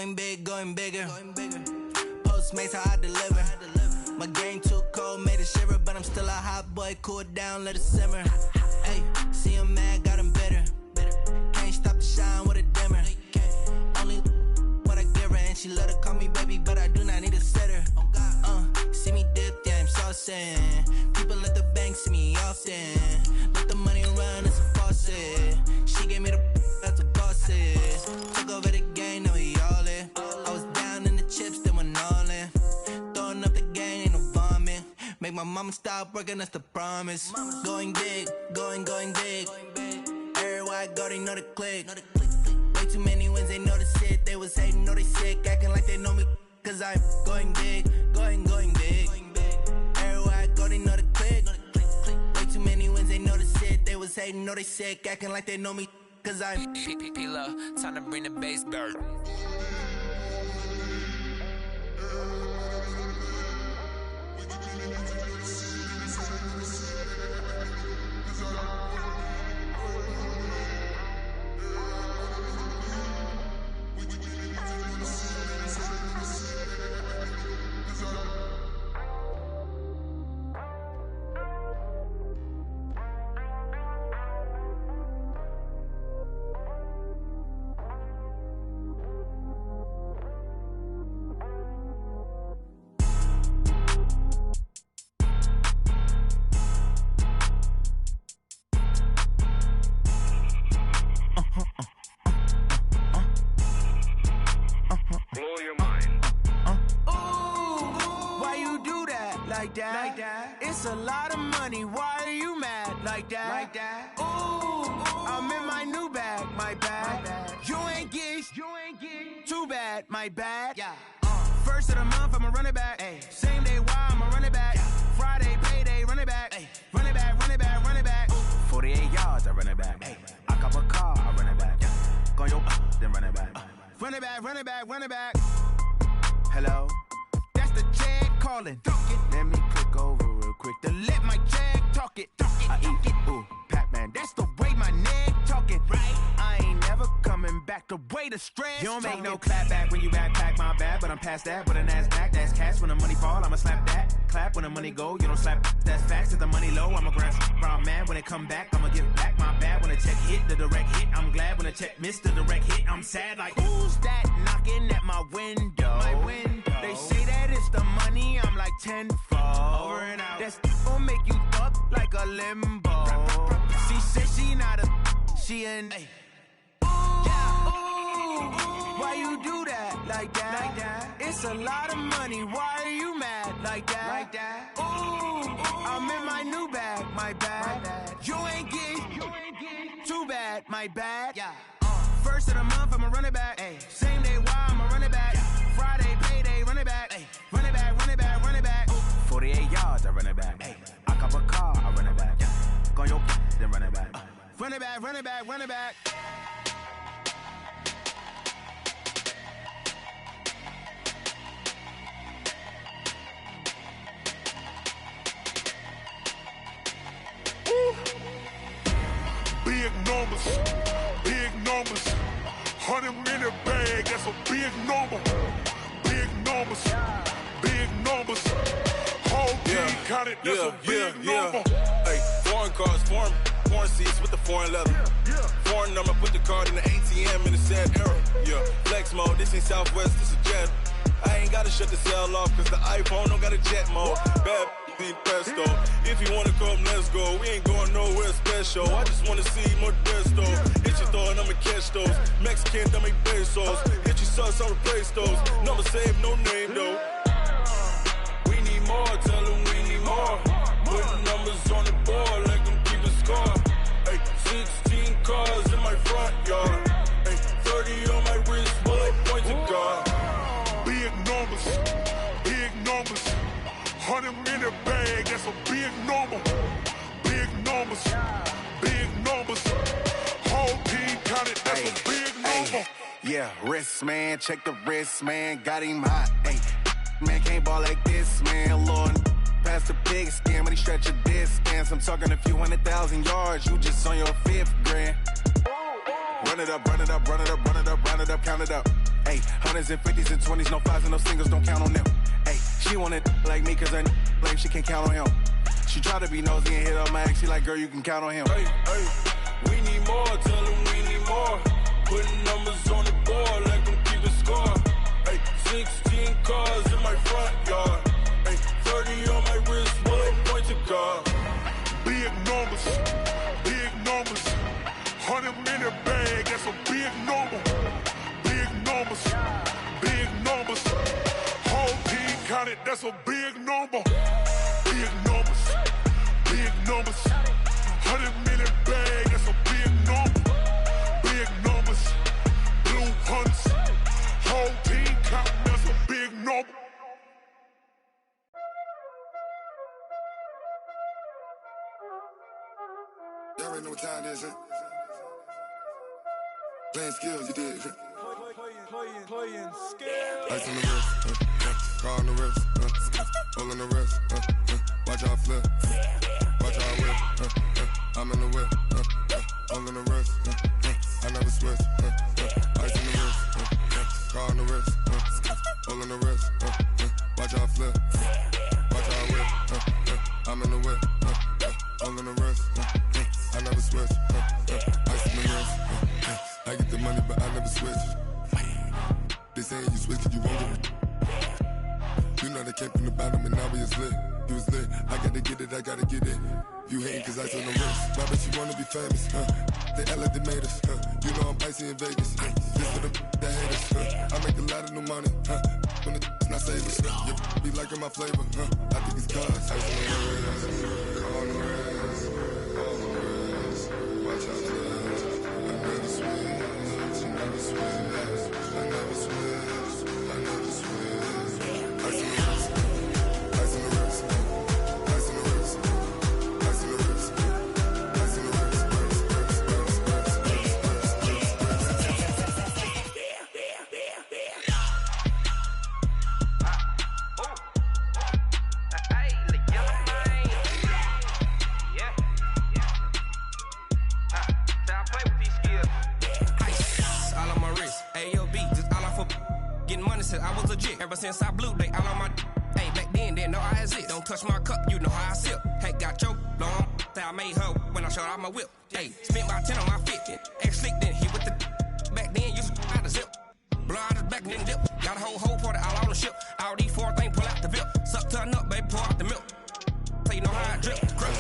Going big, going bigger. Postmates how I deliver. My game too cold, made it shiver, but I'm still a hot boy. Cool it down, let it simmer. Hey, see him mad, got him bitter. Can't stop the shine with a dimmer. Only what I give her, and she let her call me baby, but I do not need a sitter. See me dip, yeah, I'm saucing. People at the bank see me often. Let the money run, it's a faucet. She gave me the that's a bosses. Took over the game, now we all in. I was down in the chips, then went all in. Throwing up the game, ain't no bombing. Make my mama stop working, that's the promise. Going big, going big. Everywhere I go, they know the click. Way too many wins, they know the shit. They was hating, know they sick, acting like they know me. Cause I'm going big, going big. Everywhere I go, they know the click. Way too many wins, they know the shit. They was hating, know they sick, acting like they know me. Cause I'm P-P-P-Love, time to bring the bass back. Like that. It's a lot of money. Why are you mad like that? Ooh, I'm in my new bag, my bad. You ain't get too bad, my bad. Yeah. First of the month, I'ma run it back. Ay. Same day, why I'ma run it back. Friday, payday, run it back. Ay. Run it back, run it back, run it back. 48 yards, I run it back. Ay. I cop a car, I run it back. Go your then run it back. Run it back, run it back, run it back. Hello, that's the jag calling. Let me click over real quick to let my jag talk it. I eat it, ooh, Pac-Man. That's the way my neck talking. Right? I ain't never coming back. The way the stress. You don't make no clap back when you backpack, my bad. But I'm past that. But a NASDAQ, that's cash. When the money fall, I'ma slap that. Clap when the money go, you don't slap. That's facts. If the money low, I'ma grab brown man. When it come back, I'ma give back my bad. When the check hit, the direct hit. I'm glad when the check missed the direct hit. I'm sad like, who's that knocking at my window? My window. They say that it's the money, I'm like tenfold. Over and out. That's gon' make you up like a limbo. She said she not a, she an. Ooh, why you do that like that? It's a lot of money. Why are you mad like that? Ooh, I'm in my new bag, my bad. You ain't get too bad, my bad. Yeah. First of the month, I'ma run it back. Ay. Same day, why I'ma run it back. Friday, payday, run it back. Ay. Run it back, run it back, run it back. 48 yards, I run it back. Ay. I cop a car, I run it back. Go your then run it back. Run it back, run it back, run it back. Big numbers, 100 minute bag, that's a big number. Big numbers, whole team counted, that's a big number. Hey, foreign cars, foreign seats with the foreign leather. Foreign number, put the card in the ATM in the sad era. Yeah, flex mode, this ain't Southwest, this a jet. I ain't gotta shut the cell off, cause the iPhone don't got a jet mode. Bad in pesto. If you wanna come, let's go. We ain't going nowhere special. I just wanna see Modesto. Hit your thought, I'ma catch those. Mexican, I make pesos. Hit your sus, I'll replace those. Number save, no name though. We need more, tell them we need more. Putting numbers on the board like I'm keeping score. Hey, 16 cars in my front yard. Hey, 30 on my wrist, while I point to God. Big numbers, 100 minute bag, that's a big number. Big numbers, whole team counted, that's a big number. Yeah, wrist man, check the wrist man, got him hot. Ay, man can't ball like this, man. Lord, past the pig skin, but he stretch a distance. I'm talking a few 100,000 yards, you just on your 5th grand. Run it up, run it up, run it up, run it up, run it up, count it up. Ayy, hundreds and fifties and 20s, no fives and no singles, don't count on them. Ayy, she wanted like me cause her blame, she can't count on him. She try to be nosy and hit on my ex, she like, girl, you can count on him. Hey, hey, we need more, tell them we need more. Putting numbers on the board, let them keep the score. Hey, 16 cars in my front yard. Hey, 30 on my wrist, one point to guard. Big numbers, 100 minute bag, that's a big number. Big numbers, whole team counted, that's a big number. Big numbers, 100 minute bag, that's a big number. Big numbers, blue hunts, whole team counting, that's a big number. Y'all already know what time it is, huh? Playing skills, you did. Playing skills. Ice on the wrist, car on the wrist, all on the wrist, watch out flip, watch out whip, I'm in the whip, all on the wrist, I never switch, ice on the wrist, car on the wrist, all on the wrist, watch out flip, watch out whip, I'm in the whip, all on the wrist, I never switch, ice on the wrist, I get the money but I never switch. They saying you switch cause you won't get it. You know they came from the bottom and now we is lit. You was lit, I gotta get it, I gotta get it. You hating cause ice on the wrist. Why bet you wanna be famous, They act like they made us, You know I'm icy in Vegas, This for the that hate us, I make a lot of new money, When it's not savers, You be liking my flavor, I think it's cause ice on the wrist, on the wrist, on the wrist. Watch out, I never switch, I never switch. I never switch, I never switch. Ice on the wrist, ice on the wrist, ice on the wrist, ice on the wrist, ice on the wrist, I was legit. Ever since I blew, they all on my hey, back then, didn't know I exist. Don't touch my cup, you know how I sip. Hey, got choked, long. Say I made her when I showed out my whip. Hey, spent my 10 on my 50. Ex-slick, then hit with the back then, used to out the zip. Blow out his back, then dip. Got a whole party all on the ship. All these four things, pull out the VIP. Suck to a nut, baby, pour out the milk. So you know how I drip. Crush.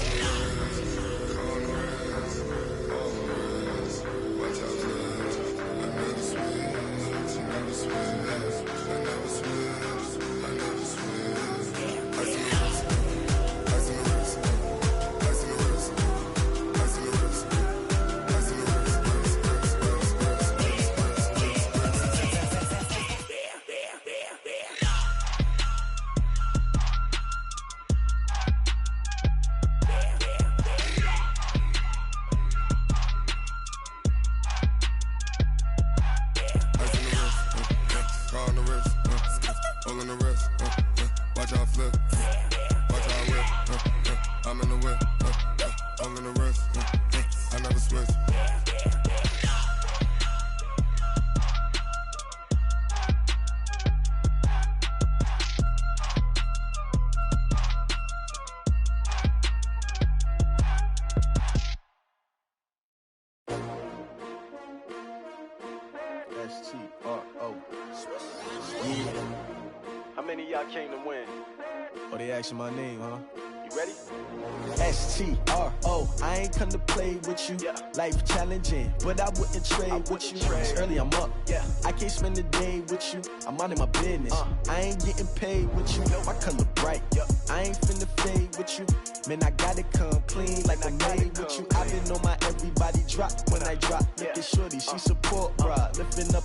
How many of y'all came to win? Oh, they asking my name, huh? You ready? S-T-R-O, I ain't come to play with you. Yeah. Life challenging, but I wouldn't trade with you. It's early, I'm up. Yeah. I can't spend the day with you. I'm minding my business. I ain't getting paid with you. My color bright. I ain't finna fade with you. Man, I gotta come clean like I'm made with you. I've been on my everybody drop when I drop. Look at shorty, she support ride. Lifting up,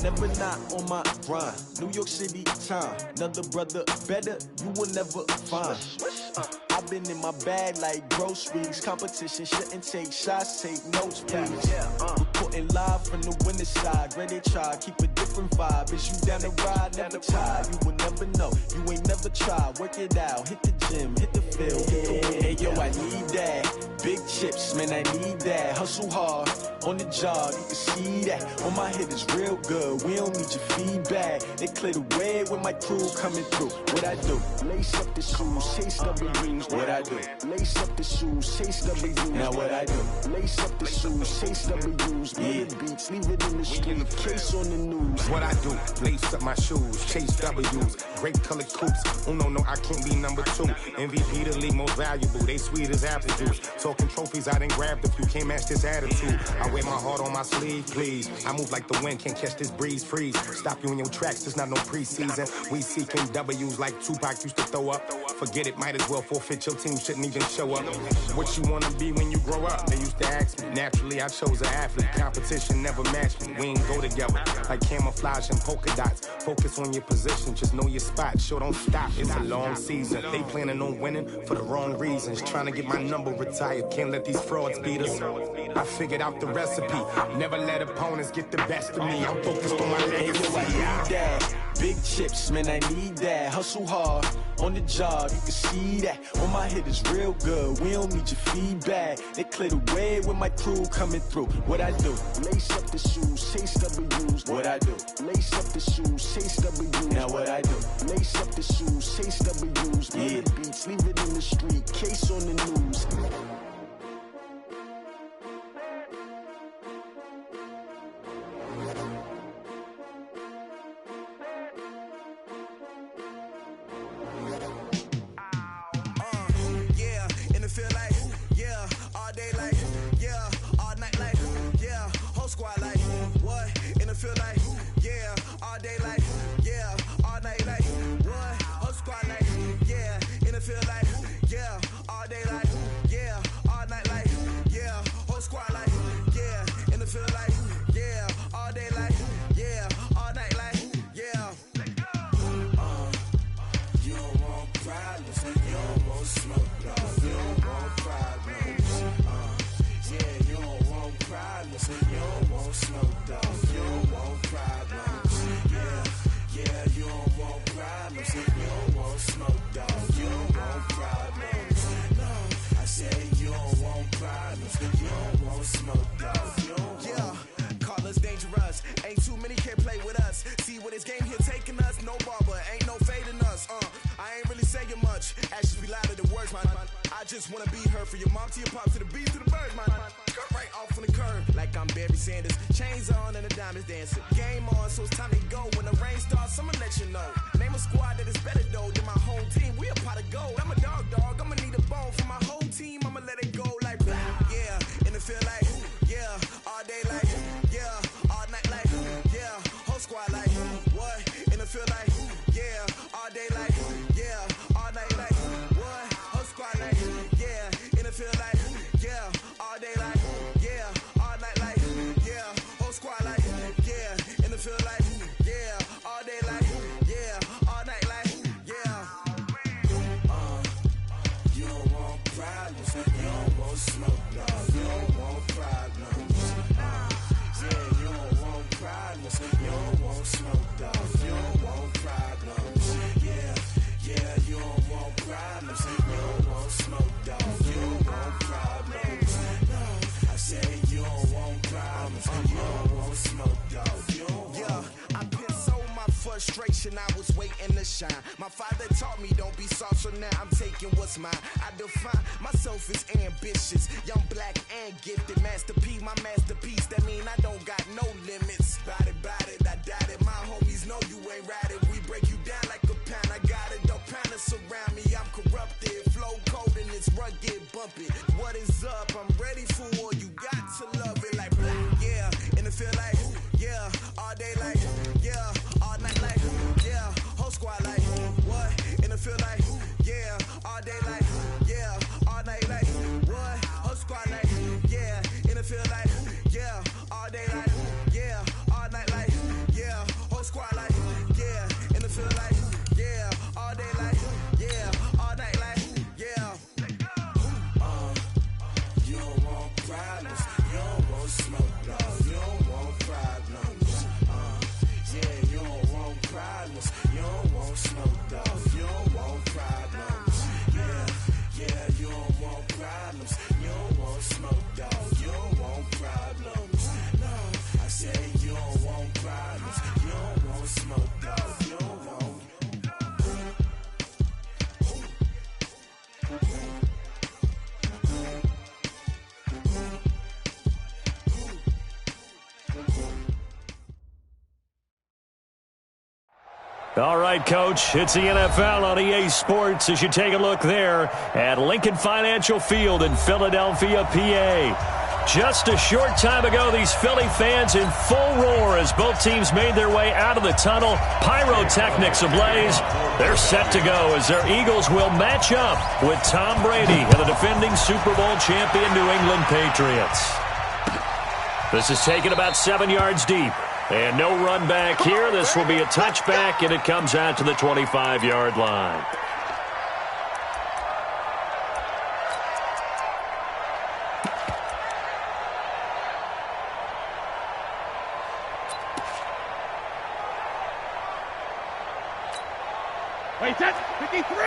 never not on my grind. New York City time. Another brother better, you will never find. I've been in my bag like groceries. Competition shouldn't take shots, take notes, please. Reporting live from the winter side. Ready to try, keep a different different vibe. Is you down the ride, never try. You will never know, you ain't never tried. Work it out, hit the gym, hit the field, hit the wind. Hey yo, I need that. Big chips, man, I need that. Hustle hard, on the job, you can see that. On my head is real good, we don't need your feedback. They clear the way with my crew coming through. What I do? Lace up the shoes, chase W's. What I do? Lace up the shoes, chase W's. Now what I do? Lace up the shoes, chase W's. Yeah, beats, leave it in the street, case on the news. What I do? Lace up my shoes, chase W's. Great colored coops. Oh no, I can't be number 2. MVP the league most valuable. They sweet as apple juice. Talking trophies, I didn't grab the few. Can't match this attitude. I wear my heart on my sleeve, please. I move like the wind, can't catch this breeze, freeze. Stop you in your tracks, there's not no preseason. We seeking W's like Tupac used to throw up. Forget it, might as well forfeit. Your team shouldn't even show up. What you wanna be when you grow up? They used to ask me. Naturally, I chose an athlete. Competition never matched me. We ain't go together like camouflage and polka dots. Focus on your position, just know your spot. Sure, don't stop. It's a long season. They planning on winning for the wrong reasons. Trying to get my number retired. Can't let these frauds beat us. I figured out the recipe. Never let opponents get the best of me. I'm focused on my legacy. Big chips, man, I need that. Hustle hard, on the job, you can see that. On my head is real good, we don't need your feedback. They clear the way with my crew coming through. What I do? Lace up the shoes, chase W's. What I do? Lace up the shoes, chase W's. Now what I do? Lace up the shoes, chase W's. Yeah, beats, leave it in the street, case on the news. I was waiting to shine. My father taught me don't be soft, so now I'm taking what's mine. I define myself as ambitious, young, black, and gifted. Master P, my masterpiece. That mean I don't got no limits. Bout it, I doubt it. My homies know you ain't ratted. We break you down like a pound. I got it, don't pound us around me. I'm corrupted, flow cold and it's rugged, bumpy. What is up? I'm ready for war. You got to love it like black, yeah. And it feel like, yeah, all day like, yeah, all night like, yeah, whole squad like, what? And it feel like, yeah, all day like, yeah, all night like, what? Whole squad like, yeah, and it feel like, yeah, all day like, yeah, all night like, yeah, whole squad like, yeah, and it feel like, yeah, all day like, yeah, all night like, yeah. You don't want problems, you don't want smoke, no, you don't want problems. Yeah, problems. You don't want smoke, dog. You don't want problems. Yeah, you don't want problems. You don't want smoke, dog. You don't want problems. No, I say you don't want problems. You don't want smoke, dog. You don't want. All right, Coach, it's the NFL on EA Sports as you take a look there at Lincoln Financial Field in Philadelphia, PA. Just a short time ago, these Philly fans in full roar as both teams made their way out of the tunnel. Pyrotechnics ablaze. They're set to go as their Eagles will match up with Tom Brady and the defending Super Bowl champion New England Patriots. This is taken about 7 yards deep. And no run back here. This will be a touchback, and it comes out to the 25-yard line. Wait, that's 53!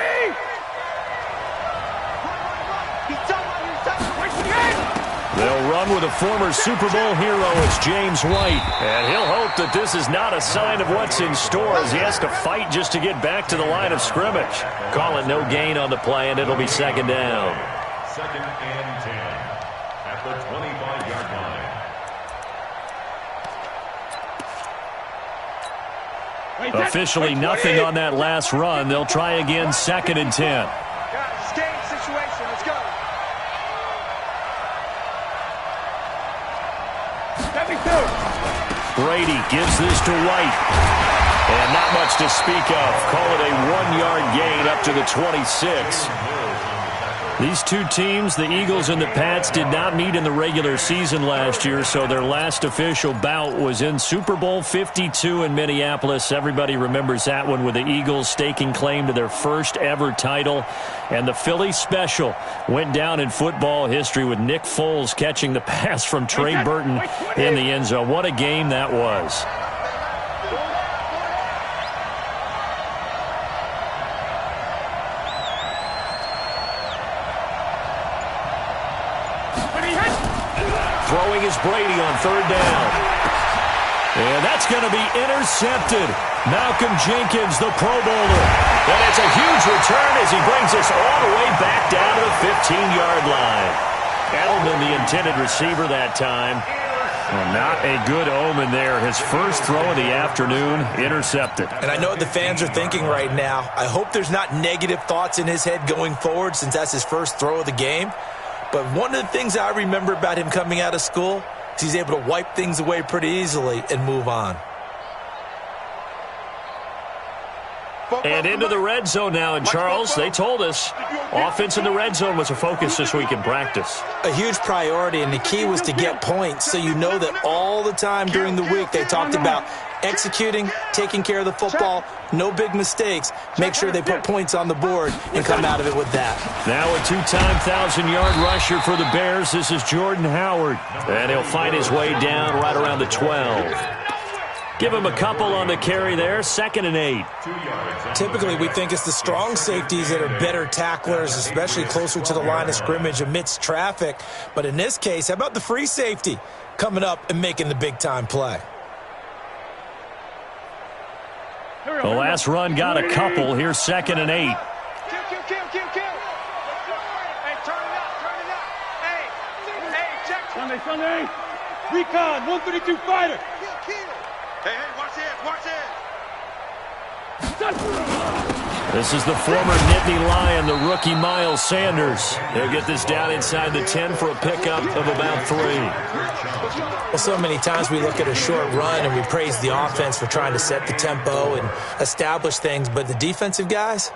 They'll run with a former Super Bowl hero. It's James White. And he'll hope that this is not a sign of what's in store as he has to fight just to get back to the line of scrimmage. Calling no gain on the play, and it'll be second down. Second and 10 at the 25-yard line. Officially nothing on that last run. They'll try again, second and 10. Guys, game situation. Let's go. Brady gives this to White. And not much to speak of. Call it a 1-yard gain up to the 26. These two teams, the Eagles and the Pats, did not meet in the regular season last year, so their last official bout was in Super Bowl 52 in Minneapolis. Everybody remembers that one with the Eagles staking claim to their first ever title. And the Philly special went down in football history with Nick Foles catching the pass from Trey Burton in the end zone. What a game that was. Throwing is Brady on third down. And that's going to be intercepted. Malcolm Jenkins, the Pro Bowler. And it's a huge return as he brings us all the way back down to the 15-yard line. Edelman, the intended receiver that time. Well, not a good omen there. His first throw of the afternoon, intercepted. And I know what the fans are thinking right now. I hope there's not negative thoughts in his head going forward since that's his first throw of the game. But one of the things I remember about him coming out of school is he's able to wipe things away pretty easily and move on. And into the red zone now. And, Charles, they told us offense in the red zone was a focus this week in practice. A huge priority, and the key was to get points. So you know that all the time during the week they talked about executing, taking care of the football, no big mistakes. Make sure they put points on the board and come out of it with that. Now a two-time 1,000-yard rusher for the Bears. This is Jordan Howard. And he'll find his way down right around the 12. Give him a couple on the carry there. 2nd and 8. Typically, we think it's the strong safeties that are better tacklers, especially closer to the line of scrimmage amidst traffic. But in this case, how about the free safety coming up and making the big-time play? The last run got a couple. Here's 2nd and 8. Kill. Hey, turn it up. Hey, check. Sunday. Recon, 132 fighter. Kill. Hey, watch it. This is the former Nittany Lion, the rookie Miles Sanders. They'll get this down inside the 10 for a pickup of about 3. Well, so many times we look at a short run and we praise the offense for trying to set the tempo and establish things, but the defensive guys,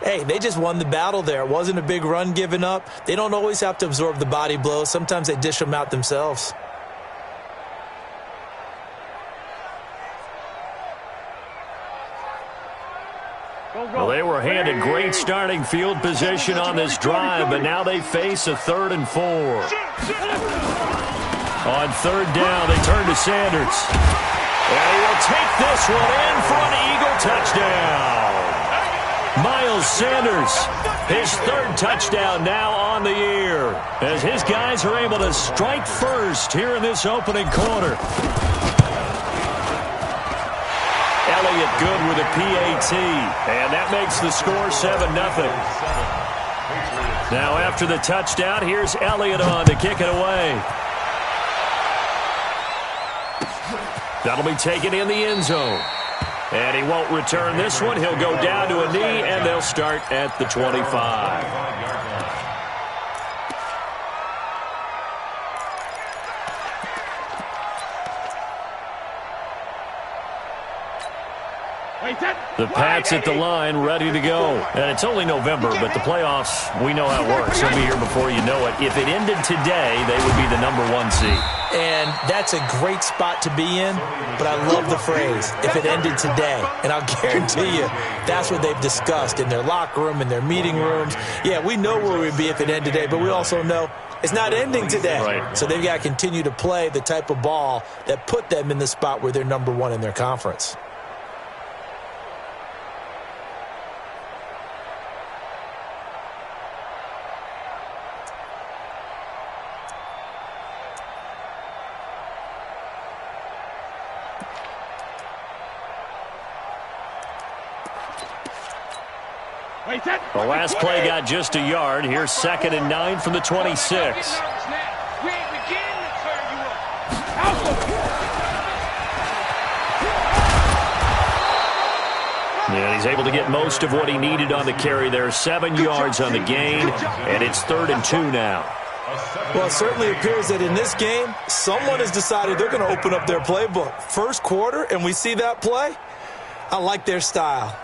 hey, they just won the battle there. It wasn't a big run given up. They don't always have to absorb the body blows. Sometimes they dish them out themselves. Well, they were handed great starting field position on this drive, but now they face a 3rd and 4. On 3rd down, they turn to Sanders. And he will take this one in for an Eagle touchdown. Miles Sanders, his third touchdown now on the year, as his guys are able to strike first here in this opening quarter. Elliott good with a PAT, and that makes the score 7-0. Now after the touchdown, here's Elliott on to kick it away. That'll be taken in the end zone. And he won't return this one. He'll go down to a knee, and they'll start at the 25. The Pats at the line, ready to go. And it's only November, but the playoffs, we know how it works. They'll be here before you know it. If it ended today, they would be the #1 seed. And that's a great spot to be in, but I love the phrase, if it ended today. And I'll guarantee you, that's what they've discussed in their locker room, in their meeting rooms. Yeah, we know where we'd be if it ended today, but we also know it's not ending today. Right. So they've got to continue to play the type of ball that put them in the spot where they're #1 in their conference. The last play got just a yard. Here's 2nd and 9 from the 26. And he's able to get most of what he needed on the carry there. 7 yards on the gain, and it's 3rd and 2 now. Well, it certainly appears that in this game, someone has decided they're going to open up their playbook. First quarter, and we see that play. I like their style.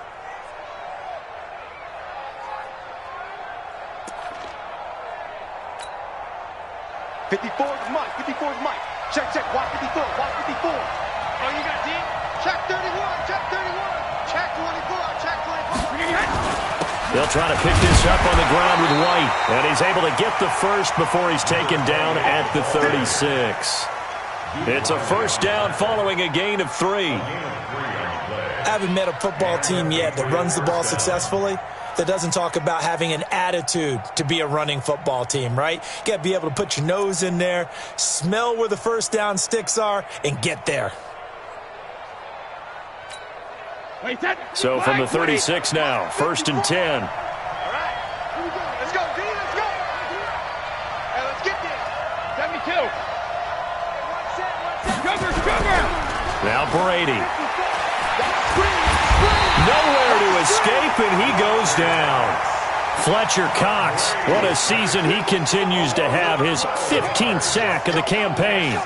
Check, watch 54, watch 54. Oh, you got D? Check 31, check 31. Check 24, check 24. They'll try to pick this up on the ground with White, and he's able to get the first before he's taken down at the 36. It's a first down following a gain of 3. I haven't met a football team yet that runs the ball successfully that doesn't talk about having an attitude to be a running football team, right? You got to be able to put your nose in there, smell where the first down sticks are, and get there. So from the 36 now, 1st and 10. All right, here we go. Let's go, D, let's go. Hey, let's get this. 72. Cover. Now Brady. Nowhere to escape, and he goes down. Fletcher Cox, what a season he continues to have, his 15th sack of the campaign.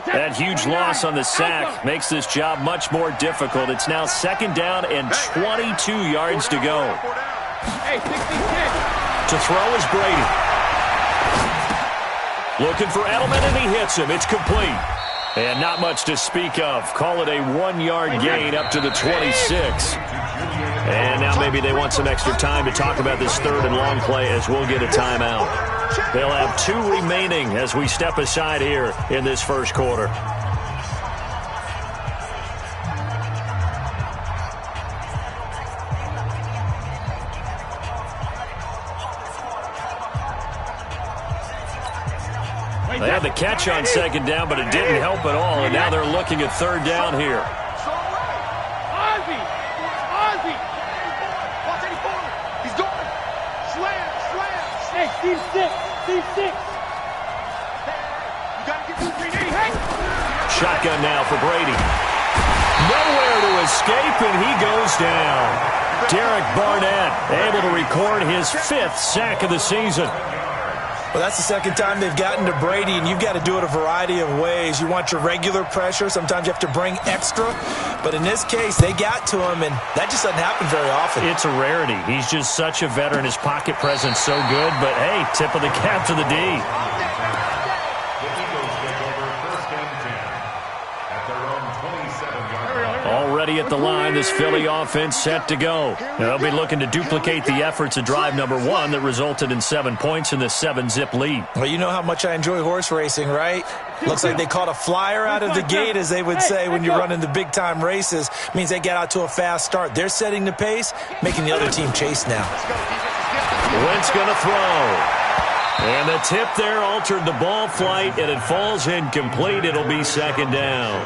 That huge loss on the sack makes this job much more difficult. It's now 2nd down and 22 yards to go. To throw is Brady. Looking for Edelman, and he hits him. It's complete. And not much to speak of. Call it a 1-yard gain up to the 26. And now maybe they want some extra time to talk about this 3rd and long play, as we'll get a timeout. They'll have 2 remaining as we step aside here in this first quarter. They had the catch on 2nd down, but it didn't help at all, and now they're looking at 3rd down here. Shotgun now for Brady. Nowhere to escape, and he goes down. Derek Barnett able to record his 5th sack of the season. Well, that's the 2nd time they've gotten to Brady, and you've got to do it a variety of ways. You want your regular pressure. Sometimes you have to bring extra. But in this case, they got to him, and that just doesn't happen very often. It's a rarity. He's just such a veteran. His pocket presence so good. But, hey, tip of the cap to the D. at the line. This Philly offense set to go. They'll be looking to duplicate the efforts of drive number 1 that resulted in 7 points in the 7-zip lead. Well, you know how much I enjoy horse racing, right? Looks like they caught a flyer out of the gate, as they would say when you're running the big-time races. Means they get out to a fast start. They're setting the pace, making the other team chase now. Wentz going to throw. And the tip there altered the ball flight, and it falls incomplete. It'll be second down.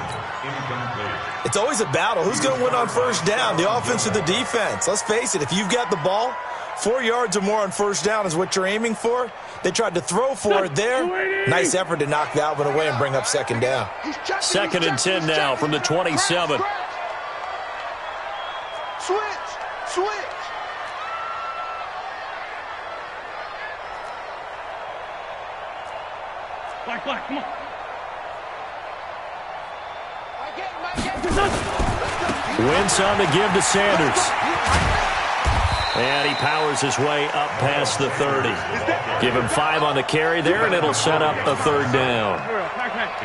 It's always a battle. Who's going to win on first down, the offense or the defense? Let's face it, if you've got the ball, 4 yards or more on first down is what you're aiming for. They tried to throw for it there. Nice effort to knock that one away and bring up second down. 2nd and 10 now from the 27. Switch. Black, come on. Wentz on the give to Sanders. And he powers his way up past the 30. Give him 5 on the carry there, and it'll set up a 3rd down.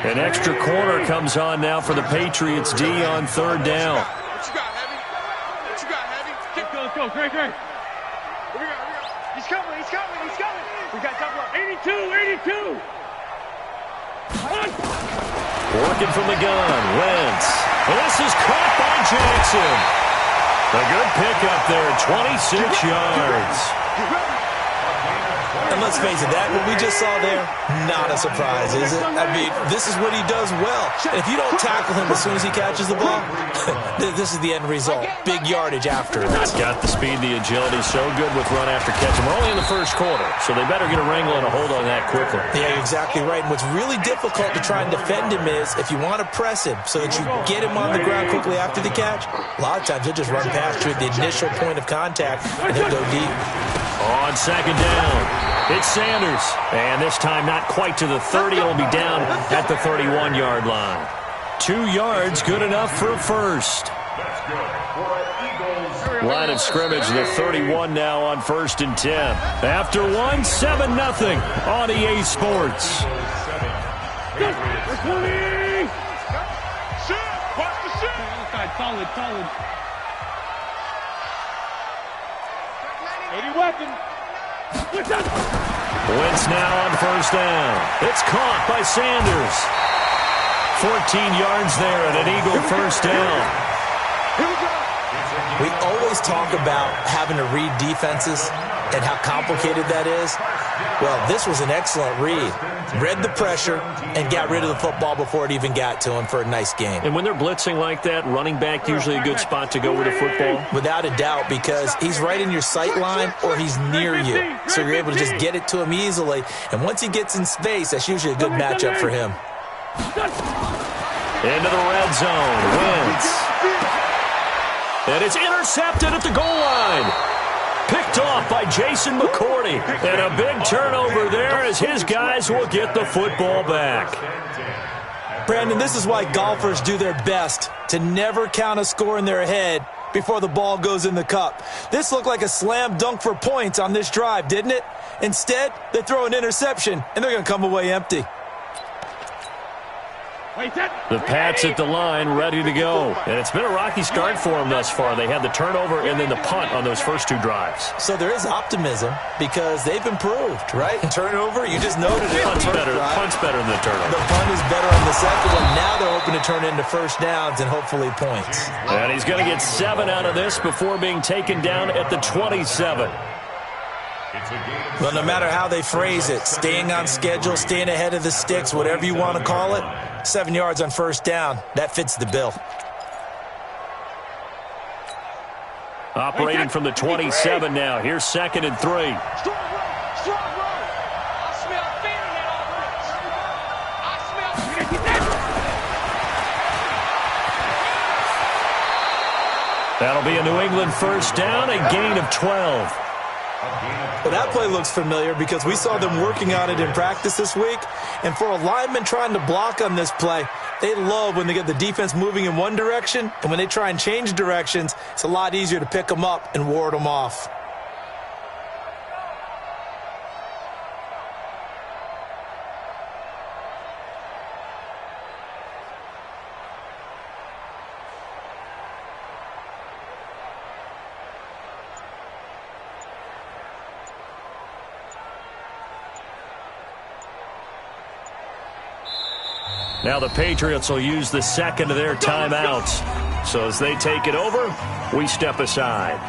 An extra corner comes on now for the Patriots D on 3rd down. What you got, Heavy? Let's go. Great. He's coming. We got double up. 82. Working from the gun, Wentz. This is caught by Jackson. A good pickup there, 26 yards. And let's face it, that what we just saw there, not a surprise, is it? I mean, this is what he does well. And if you don't tackle him as soon as he catches the ball, this is the end result. Big yardage after. He's got the speed, the agility, so good with run after catch. And we're only in the first quarter, so they better get a wrangle and a hold on that quickly. Yeah, you're exactly right. And what's really difficult to try and defend him is if you want to press him so that you get him on the ground quickly after the catch, a lot of times he'll just run past you at the initial point of contact and he'll go deep. On 2nd down, it's Sanders. And this time not quite to the 30. It'll be down at the 31-yard line. 2 yards, good enough for a first. Line of scrimmage, the 31 now on 1st and 10. After 1, 7-0 on EA Sports. Solid. 80 weapon. Wentz now on 1st down. It's caught by Sanders. 14 yards there and an Eagle 1st down. We always talk about having to read defenses and how complicated that is. Well, this was an excellent read. Read the pressure and got rid of the football before it even got to him for a nice game. And when they're blitzing like that, running back usually a good spot to go with the football? Without a doubt, because he's right in your sight line or he's near you. So you're able to just get it to him easily. And once he gets in space, that's usually a good matchup for him. Into the red zone. Wentz. And it's intercepted at the goal line. Picked off by Jason McCourty. And a big turnover there as his guys will get the football back. Brandon, this is why golfers do their best to never count a score in their head before the ball goes in the cup. This looked like a slam dunk for points on this drive, didn't it? Instead, they throw an interception, and they're going to come away empty. The Pats at the line, ready to go. And it's been a rocky start for them thus far. They had the turnover and then the punt on those first 2 drives. So there is optimism because they've improved, right? Turnover, you just noted it. Punt's better than the turnover. The punt is better on the second one. Now they're hoping to turn into first downs and hopefully points. And he's going to get 7 out of this before being taken down at the 27. Well, no matter how they phrase it, staying on schedule, staying ahead of the sticks, whatever you want to call it, 7 yards on first down, that fits the bill. Operating from the 27 now. Here's 2nd and 3. Strong run. I smell fear in that offense. That'll be a New England first down, a gain of 12. Well, that play looks familiar because we saw them working on it in practice this week. And for a lineman trying to block on this play, they love when they get the defense moving in one direction. And when they try and change directions, it's a lot easier to pick them up and ward them off. Now the Patriots will use the second of their timeouts. So as they take it over, we step aside.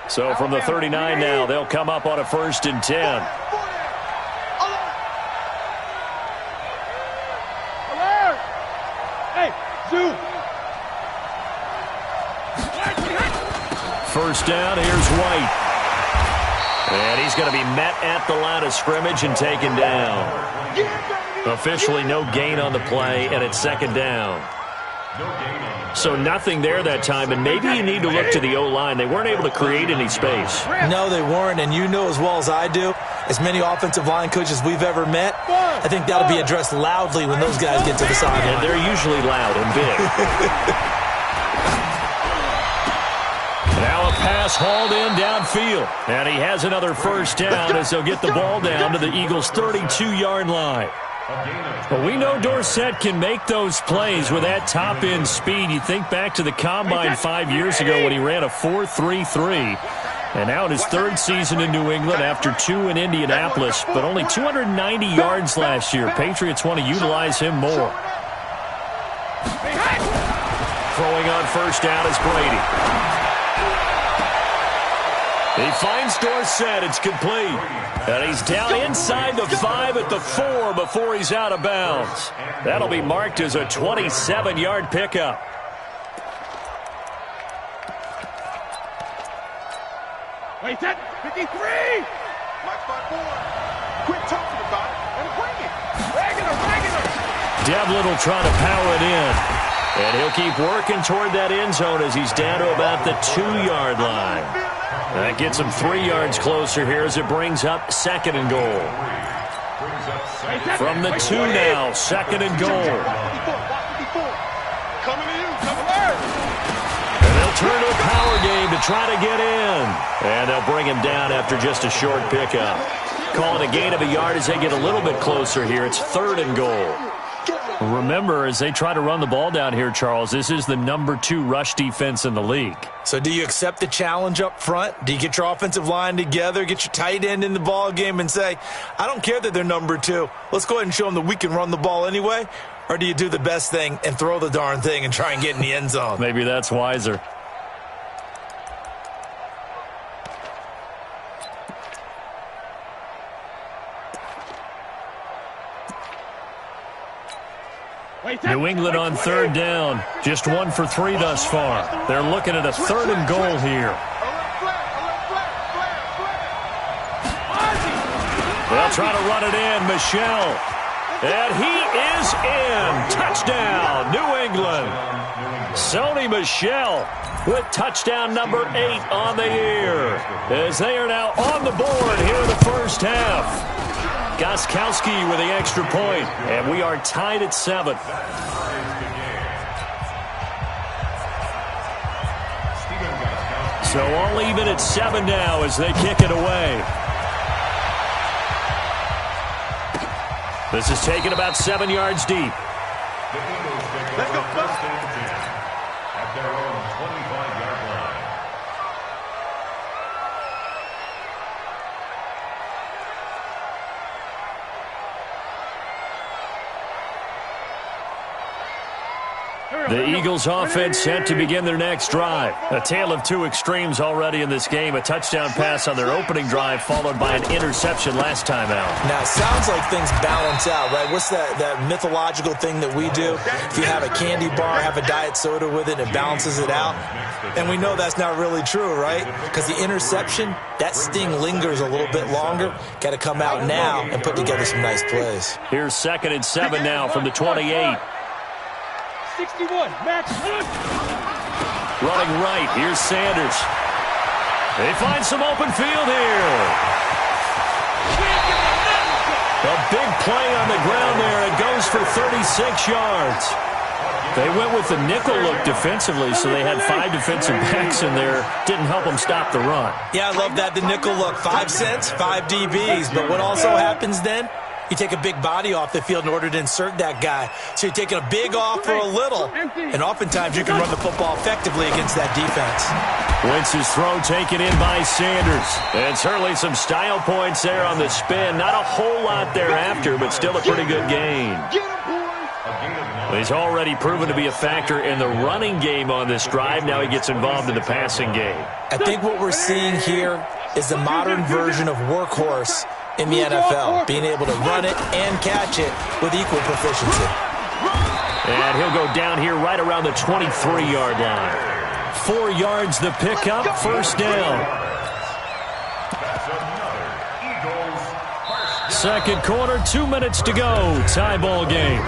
So from the 39 now, they'll come up on a 1st and 10. First down, here's White. And he's going to be met at the line of scrimmage and taken down. Officially no gain on the play, and it's 2nd down. So nothing there that time, and maybe you need to look to the O-line. They weren't able to create any space. No, they weren't, and you know as well as I do, as many offensive line coaches we've ever met, I think that'll be addressed loudly when those guys get to the sideline. And they're usually loud and big. Now a pass hauled in downfield, and he has another first down as they'll get the ball down to the Eagles' 32-yard line. But we know Dorsett can make those plays with that top-end speed. You think back to the Combine 5 years ago when he ran a 4.33. And now in his 3rd season in New England after 2 in Indianapolis, but only 290 yards last year. Patriots want to utilize him more. Throwing on first down is Brady. He finds Dorsett. It's complete. And he's down inside the 5 at the 4 before he's out of bounds. That'll be marked as a 27-yard pickup. Wait, that 53! Watch my board. Quit talking about it and bring it. Regular. Devlin will try to power it in. And he'll keep working toward that end zone as he's down to about the 2-yard line. That gets him 3 yards closer here as it brings up 2nd and goal. From the 2 now, 2nd and goal. And they'll turn to a power game to try to get in. And they'll bring him down after just a short pickup. Call it a gain of a yard as they get a little bit closer here. It's 3rd and goal. Remember, as they try to run the ball down here, Charles, this is the number 2 rush defense in the league. So do you accept the challenge up front? Do you get your offensive line together, get your tight end in the ball game and say, I don't care that they're number 2. Let's go ahead and show them that we can run the ball anyway? Or do you do the best thing and throw the darn thing and try and get in the end zone? Maybe that's wiser. New England on 3rd down. Just 1 for 3 thus far. They're looking at a 3rd and goal here. They'll try to run it in. Michel. And he is in. Touchdown, New England. Sony Michel with touchdown number 8 on the year. As they are now on the board here in the first half. Gostkowski with the extra point, and we are tied at 7. So all even at 7 now as they kick it away. This is taken about 7 yards deep. Let's go. At their own 25-yard line. The Eagles offense set to begin their next drive. A tale of two extremes already in this game. A touchdown pass on their opening drive followed by an interception last time out. Now, it sounds like things balance out, right? What's that mythological thing that we do? If you have a candy bar, have a diet soda with it, it balances it out. And we know that's not really true, right? Because the interception, that sting lingers a little bit longer. Got to come out now and put together some nice plays. Here's 2nd and 7 now from the 28. 61, match. Running right, here's Sanders. They find some open field here. A big play on the ground there. It goes for 36 yards. They went with the nickel look defensively, so they had 5 defensive backs in there. Didn't help them stop the run. Yeah, I love that, the nickel look. 5 cents, 5 DBs. But what also happens then? You take a big body off the field in order to insert that guy. So you're taking a big off for a little. And oftentimes you can run the football effectively against that defense. Wentz's throw taken in by Sanders. And certainly some style points there on the spin. Not a whole lot thereafter, but still a pretty good gain. He's already proven to be a factor in the running game on this drive. Now he gets involved in the passing game. I think what we're seeing here is the modern version of workhorse in the NFL, being able to run it and catch it with equal proficiency. And he'll go down here right around the 23-yard line. 4 yards the pickup, first down. Second quarter, 2 minutes to go. Tie ball game.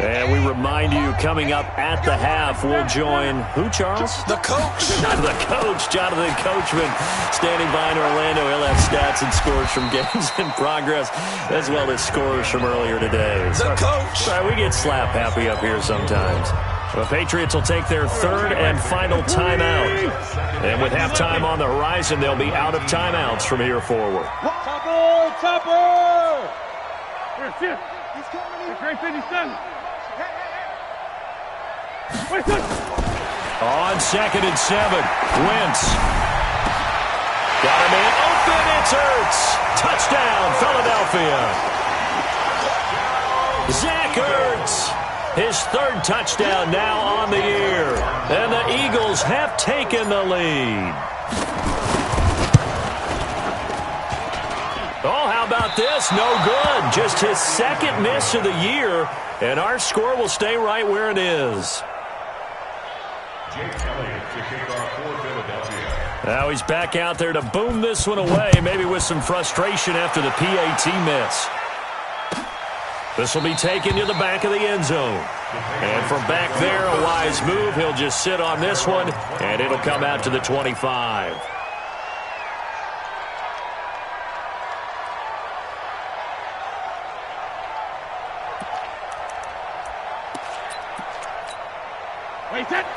And we remind you, coming up at the half, we'll join who, Charles? The coach. The coach, Jonathan Coachman, standing by in Orlando. He'll have stats and scores from games in progress, as well as scores from earlier today. The coach. Sorry, we get slap happy up here sometimes. The Patriots will take their 3rd and final timeout. And with halftime on the horizon, they'll be out of timeouts from here forward. Topper! Here, he's coming in. Great 57. On 2nd and 7, Wentz. Got him in, open, it's Ertz. Touchdown, Philadelphia. Zach Ertz, his 3rd touchdown now on the year. And the Eagles have taken the lead. Oh, how about this? No good. Just his 2nd miss of the year. And our score will stay right where it is. Now he's back out there to boom this one away, maybe with some frustration after the PAT miss. This will be taken to the back of the end zone. And from back there, a wise move. He'll just sit on this one, and it'll come out to the 25.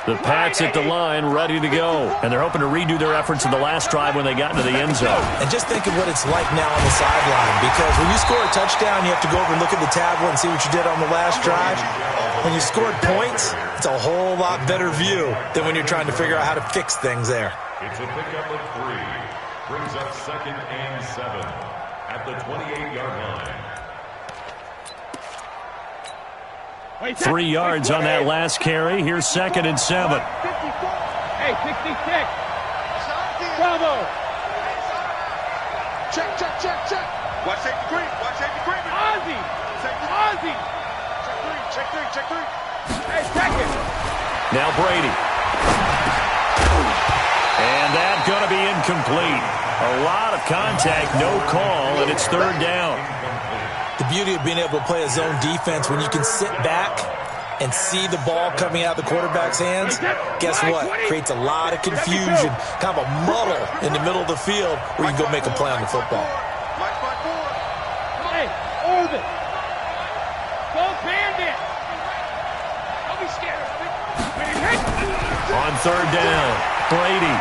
The Pats at the line, ready to go. And they're hoping to redo their efforts in the last drive when they got into the end zone. And just think of what it's like now on the sideline. Because when you score a touchdown, you have to go over and look at the tablet and see what you did on the last drive. When you scored points, it's a whole lot better view than when you're trying to figure out how to fix things there. It's a pickup of 3. Brings up 2nd and 7 at the 28-yard line. 3 yards on that last carry. Here's 2nd and 7. Hey, 66. Bravo. Check. Watch safety creep. Ozzy. Check 3. Hey, check it. Now Brady. And that's going to be incomplete. A lot of contact, no call, and it's 3rd down. The beauty of being able to play a zone defense when you can sit back and see the ball coming out of the quarterback's hands, guess what? Creates a lot of confusion, kind of a muddle in the middle of the field where you can go make a play on the football. Hey, Orbit. Go Bandit. Don't be scared of it. On 3rd down, Brady.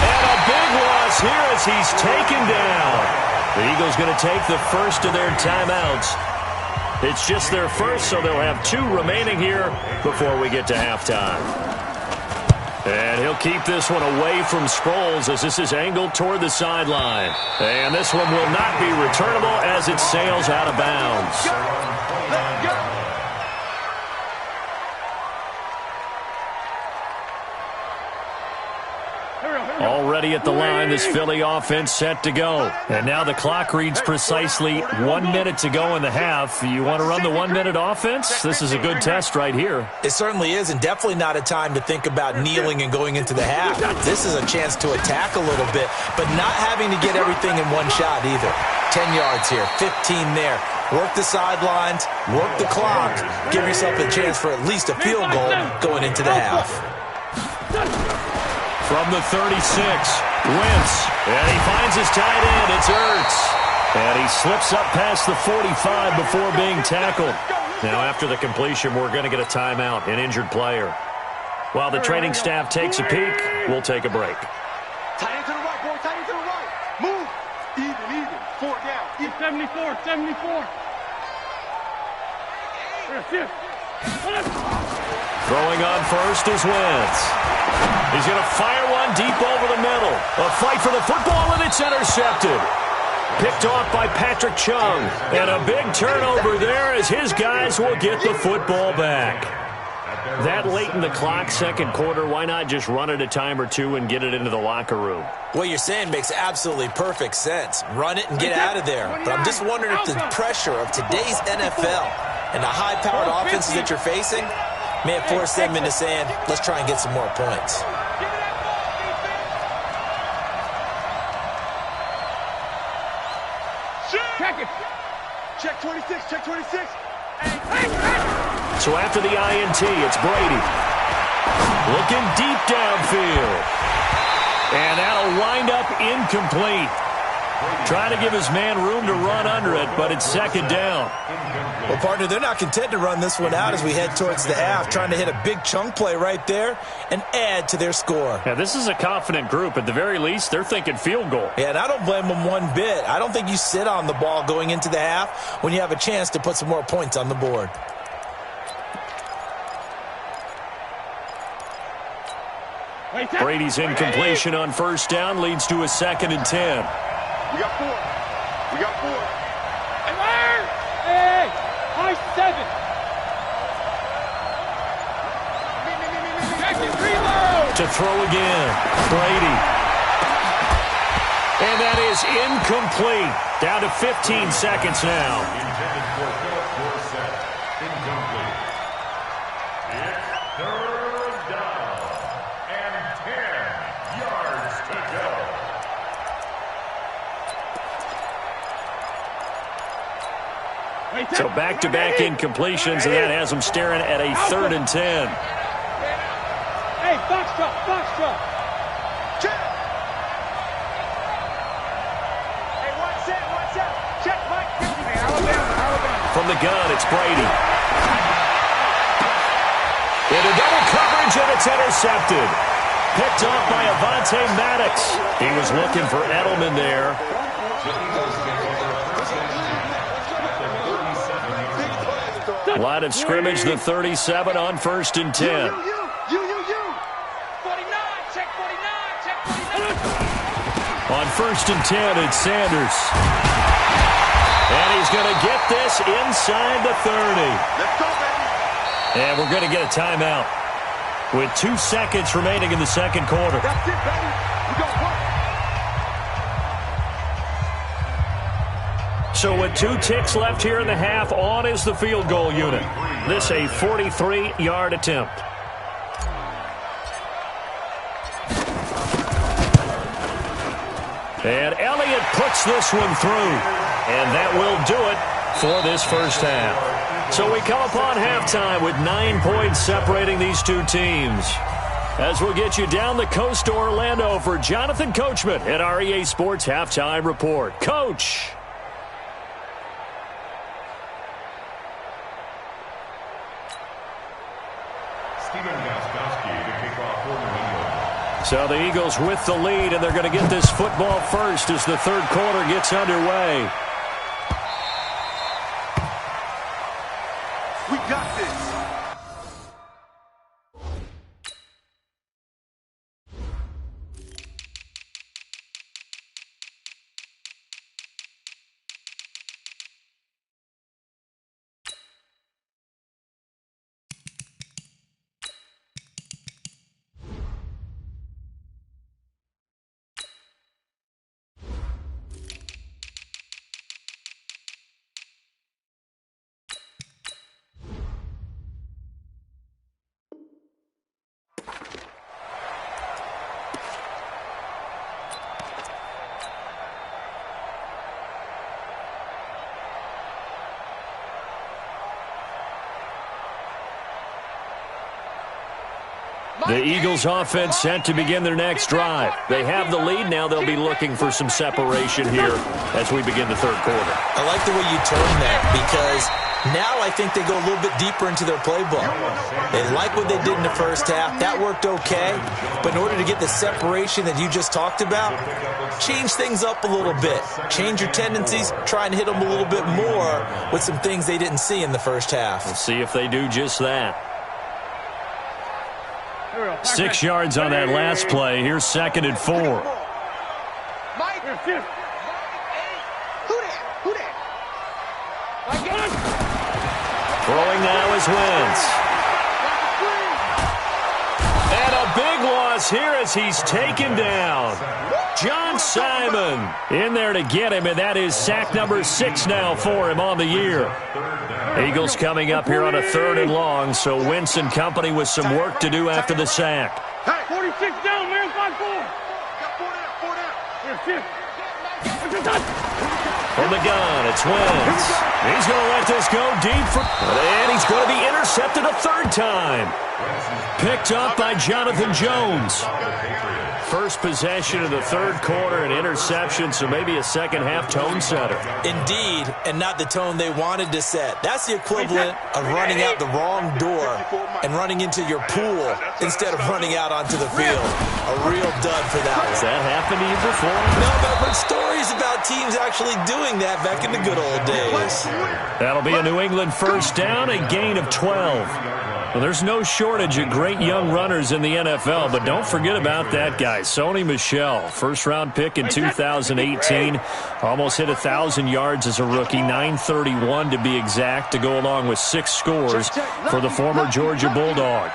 And a big loss here as he's taken down. The Eagles going to take the first of their timeouts. It's just their first, so they'll have 2 remaining here before we get to halftime. And he'll keep this one away from Sproles as this is angled toward the sideline. And this one will not be returnable as it sails out of bounds. Let's go. Already at the line, this Philly offense set to go. And now the clock reads precisely 1 minute to go in the half. You want to run the 1 minute offense? This is a good test right here. It certainly is, and definitely not a time to think about kneeling and going into the half. This is a chance to attack a little bit, but not having to get everything in one shot either. 10 yards here, 15 there. Work the sidelines, work the clock, give yourself a chance for at least a field goal going into the half. From the 36, Wentz, and he finds his tight end. It's Ertz. And he slips up past the 45 before being tackled. Now, after the completion, we're going to get a timeout, an injured player. While the training staff takes a peek, we'll take a break. Tight end to the right, boy. Tight end to the right. Move. Even. 4 down. 74. Throwing on first is Wentz. He's going to fire one deep over the middle. A fight for the football, and it's intercepted. Picked off by Patrick Chung. And a big turnover there as his guys will get the football back. That late in the clock, second quarter, why not just run it a time or two and get it into the locker room? What you're saying makes absolutely perfect sense. Run it and get out of there. But I'm just wondering if the pressure of today's NFL and the high-powered offenses that you're facing may have forced them into saying, let's try and get some more points. Check 26. So after the INT, it's Brady. Looking deep downfield. And that'll wind up incomplete. Trying to give his man room to run under it, but it's second down. Well, partner, they're not content to run this one out as we head towards the half, trying to hit a big chunk play right there and add to their score. Yeah, this is a confident group. At the very least, they're thinking field goal. Yeah, and I don't blame them one bit. I don't think you sit on the ball going into the half when you have a chance to put some more points on the board. Brady's incompletion on first down leads to a 2nd and 10. We got 4. Hey! High 7. To throw again. Brady. And that is incomplete. Down to 15 seconds now. Intended for Philip set. Incomplete. It's 3rd down and 10 yards to go. So back-to-back incompletions, and that has them staring at a 3rd and 10. Hey, box drop. Check. Hey, watch out. Check, Mike. Alabama. From the gun, it's Brady. Into double coverage, and it's intercepted. Picked off by Avonte Maddox. He was looking for Edelman there. Line of scrimmage, the 37 on 1st and 10. 49, check 49. On 1st and 10, it's Sanders. And he's going to get this inside the 30. Let's go, baby. And we're going to get a timeout with 2 seconds remaining in the second quarter. That's it, baby. We got one. So with 2 ticks left here in the half, on is the field goal unit. This a 43-yard attempt. And Elliott puts this one through. And that will do it for this first half. So we come upon halftime with 9 points separating these 2 teams. As we'll get you down the coast to Orlando for Jonathan Coachman at our EA Sports Halftime Report. Coach. So the Eagles with the lead, and they're going to get this football first as the third quarter gets underway. The Eagles offense set to begin their next drive. They have the lead. Now they'll be looking for some separation here as we begin the third quarter. I like the way you turn that because now I think they go a little bit deeper into their playbook. They like what they did in the first half. That worked okay. But in order to get the separation that you just talked about, change things up a little bit. Change your tendencies. Try and hit them a little bit more with some things they didn't see in the first half. We'll see if they do just that. 6 yards on that last play. Here's 2nd and 4. Throwing now is Wentz. And a big loss here as he's taken down. John Simon in there to get him, and that is sack number 6 now for him on the year. Eagles coming up here on a 3rd and long, so Wentz and company with some work to do after the sack. 46 down, man, 5-4. From the gun, it's Wentz. He's going to let this go deep, and he's going to be intercepted a 3rd time. Picked up by Jonathan Jones. First possession of the 3rd quarter, an interception, so maybe a second-half tone setter. Indeed, and not the tone they wanted to set. That's the equivalent of running out the wrong door and running into your pool instead of running out onto the field. A real dud for that one. Has that happened to you before? No, but I've heard stories about teams actually doing that back in the good old days. That'll be a New England first down, a gain of 12. Well, there's no shortage of great young runners in the NFL, but don't forget about that guy, Sony Michel. First-round pick in 2018. Almost hit 1,000 yards as a rookie, 931 to be exact, to go along with 6 scores for the former Georgia Bulldog.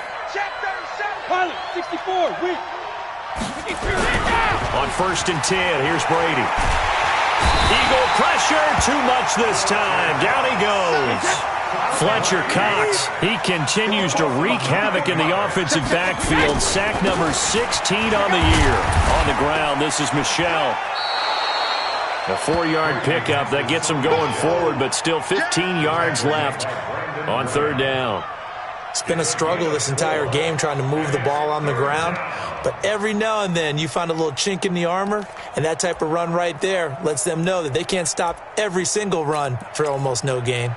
64, on 1st and 10, here's Brady. Eagle pressure, too much this time. Down he goes. Fletcher Cox, he continues to wreak havoc in the offensive backfield. Sack number 16 on the year. On the ground, this is Michel. A 4-yard pickup that gets him going forward, but still 15 yards left on 3rd down. It's been a struggle this entire game trying to move the ball on the ground. But every now and then you find a little chink in the armor, and that type of run right there lets them know that they can't stop every single run for almost no gain.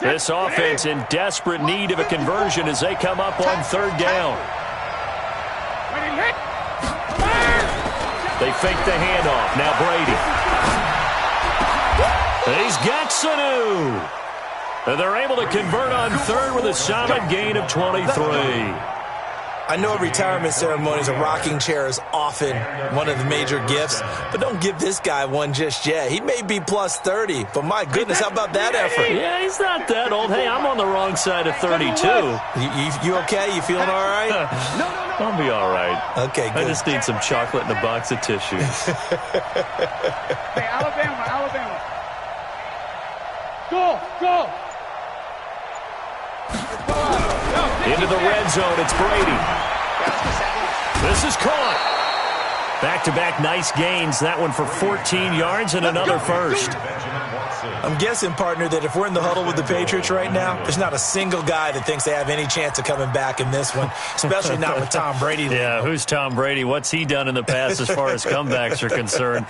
This offense in desperate need of a conversion as they come up on 3rd down. They fake the handoff. Now Brady. He's got Sanu. And they're able to convert on 3rd with a solid gain of 23. I know at retirement ceremonies, a rocking chair is often one of the major gifts, but don't give this guy one just yet. He may be plus 30, but my goodness, how about that effort? Yeah, he's not that old. Hey, I'm on the wrong side of 32. You okay? You feeling all right? I'll be all right. Okay, good. I just need some chocolate and a box of tissues. Hey, Alabama. Go. Into the red zone, it's Brady. This is caught. Back-to-back nice gains. That one for 14 yards and another first. I'm guessing, partner, that if we're in the huddle with the Patriots right now, there's not a single guy that thinks they have any chance of coming back in this one, especially not with Tom Brady. Yeah, who's Tom Brady? What's he done in the past as far as comebacks are concerned?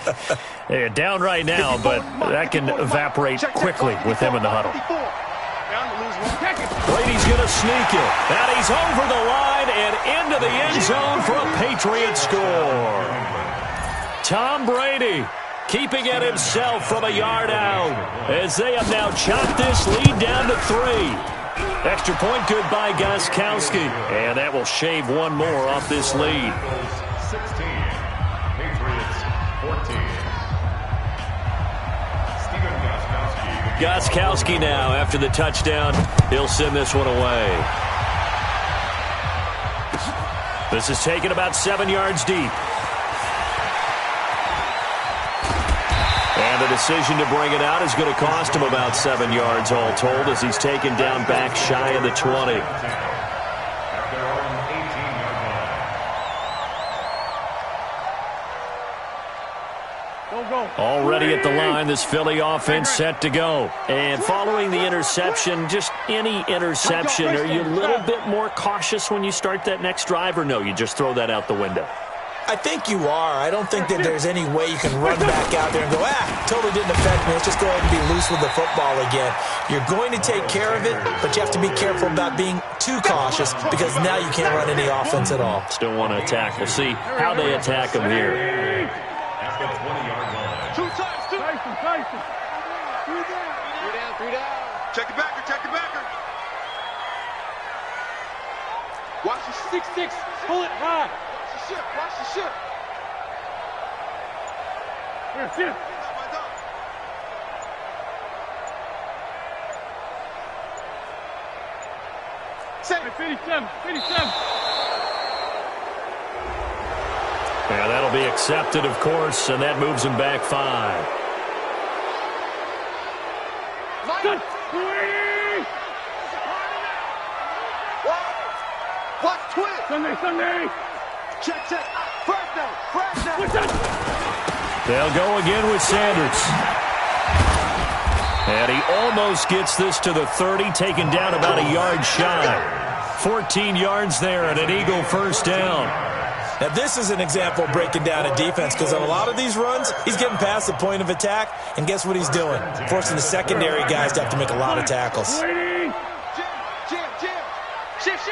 Yeah, down right now, but that can evaporate quickly with him in the huddle. Brady's going to sneak it. And he's over the line and into the end zone for a Patriots score. Tom Brady keeping it himself from a yard out as they have now chopped this lead down to 3. Extra point good by Gostkowski. And that will shave one more off this lead. 16, Patriots 14. Gostkowski now, after the touchdown, he'll send this one away. This is taken about 7 yards deep. And the decision to bring it out is going to cost him about 7 yards all told as he's taken down back shy of the 20. Already at the line, this Philly offense set to go. And following the interception, just any interception, are you a little bit more cautious when you start that next drive, or no, you just throw that out the window? I think you are. I don't think that there's any way you can run back out there and go, totally didn't affect me. Let's just go ahead and be loose with the football again. You're going to take care of it, but you have to be careful about being too cautious because now you can't run any offense at all. Still want to attack. We'll see how they attack them here. At the 20-yard line. Two times, two. Three down. Check the backer, Watch the 6-6. Pull it high. Watch the ship. Here. Set. 57. Yeah, that'll be accepted, of course, and that moves him back 5. Good. Watch twist. Sunday. Check. First down. They'll go again with Sanders. And he almost gets this to the 30, taken down about a yard shy. 14 yards there and an Eagle first down. Now, this is an example of breaking down a defense because on a lot of these runs, he's getting past the point of attack, and guess what he's doing? Forcing the secondary guys to have to make a lot of tackles. Jim. Shift.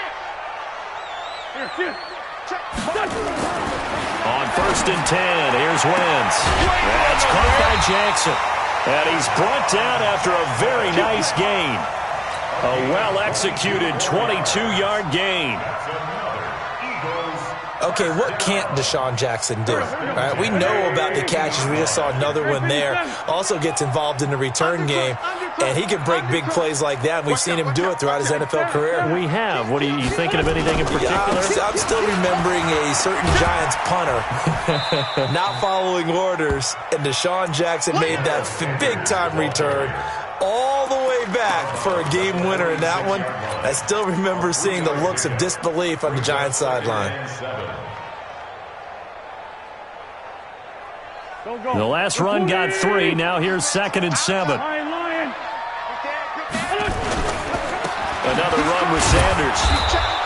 Here. On 1st and 10, here's Wentz. That's caught by Jackson. And he's brought down after a very nice gain. A well-executed 22-yard gain. Okay, what can't Deshaun Jackson do? All right, we know about the catches. We just saw another one there. Also gets involved in the return game, and he can break big plays like that. And we've seen him do it throughout his NFL career. We have. What are you thinking of anything in particular? I'm still remembering a certain Giants punter not following orders, and Deshaun Jackson made that big-time return all the way back for a game winner in that one. I still remember seeing the looks of disbelief on the Giants sideline. The last run got 3. Now here's 2nd and 7. Another run with Sanders.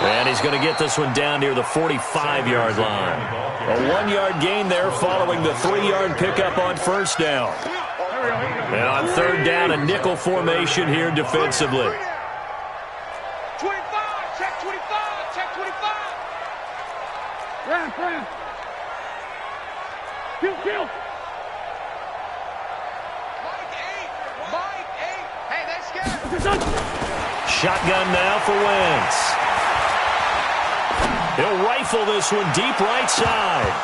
And he's going to get this one down near the 45-yard line. A 1-yard gain there following the 3-yard pickup on first down. And on 3rd down, a nickel formation here defensively. 25, check 25. Ram. Kill. Mike 8. Hey, they scared. Shotgun now for Wentz. He'll rifle this one deep right side.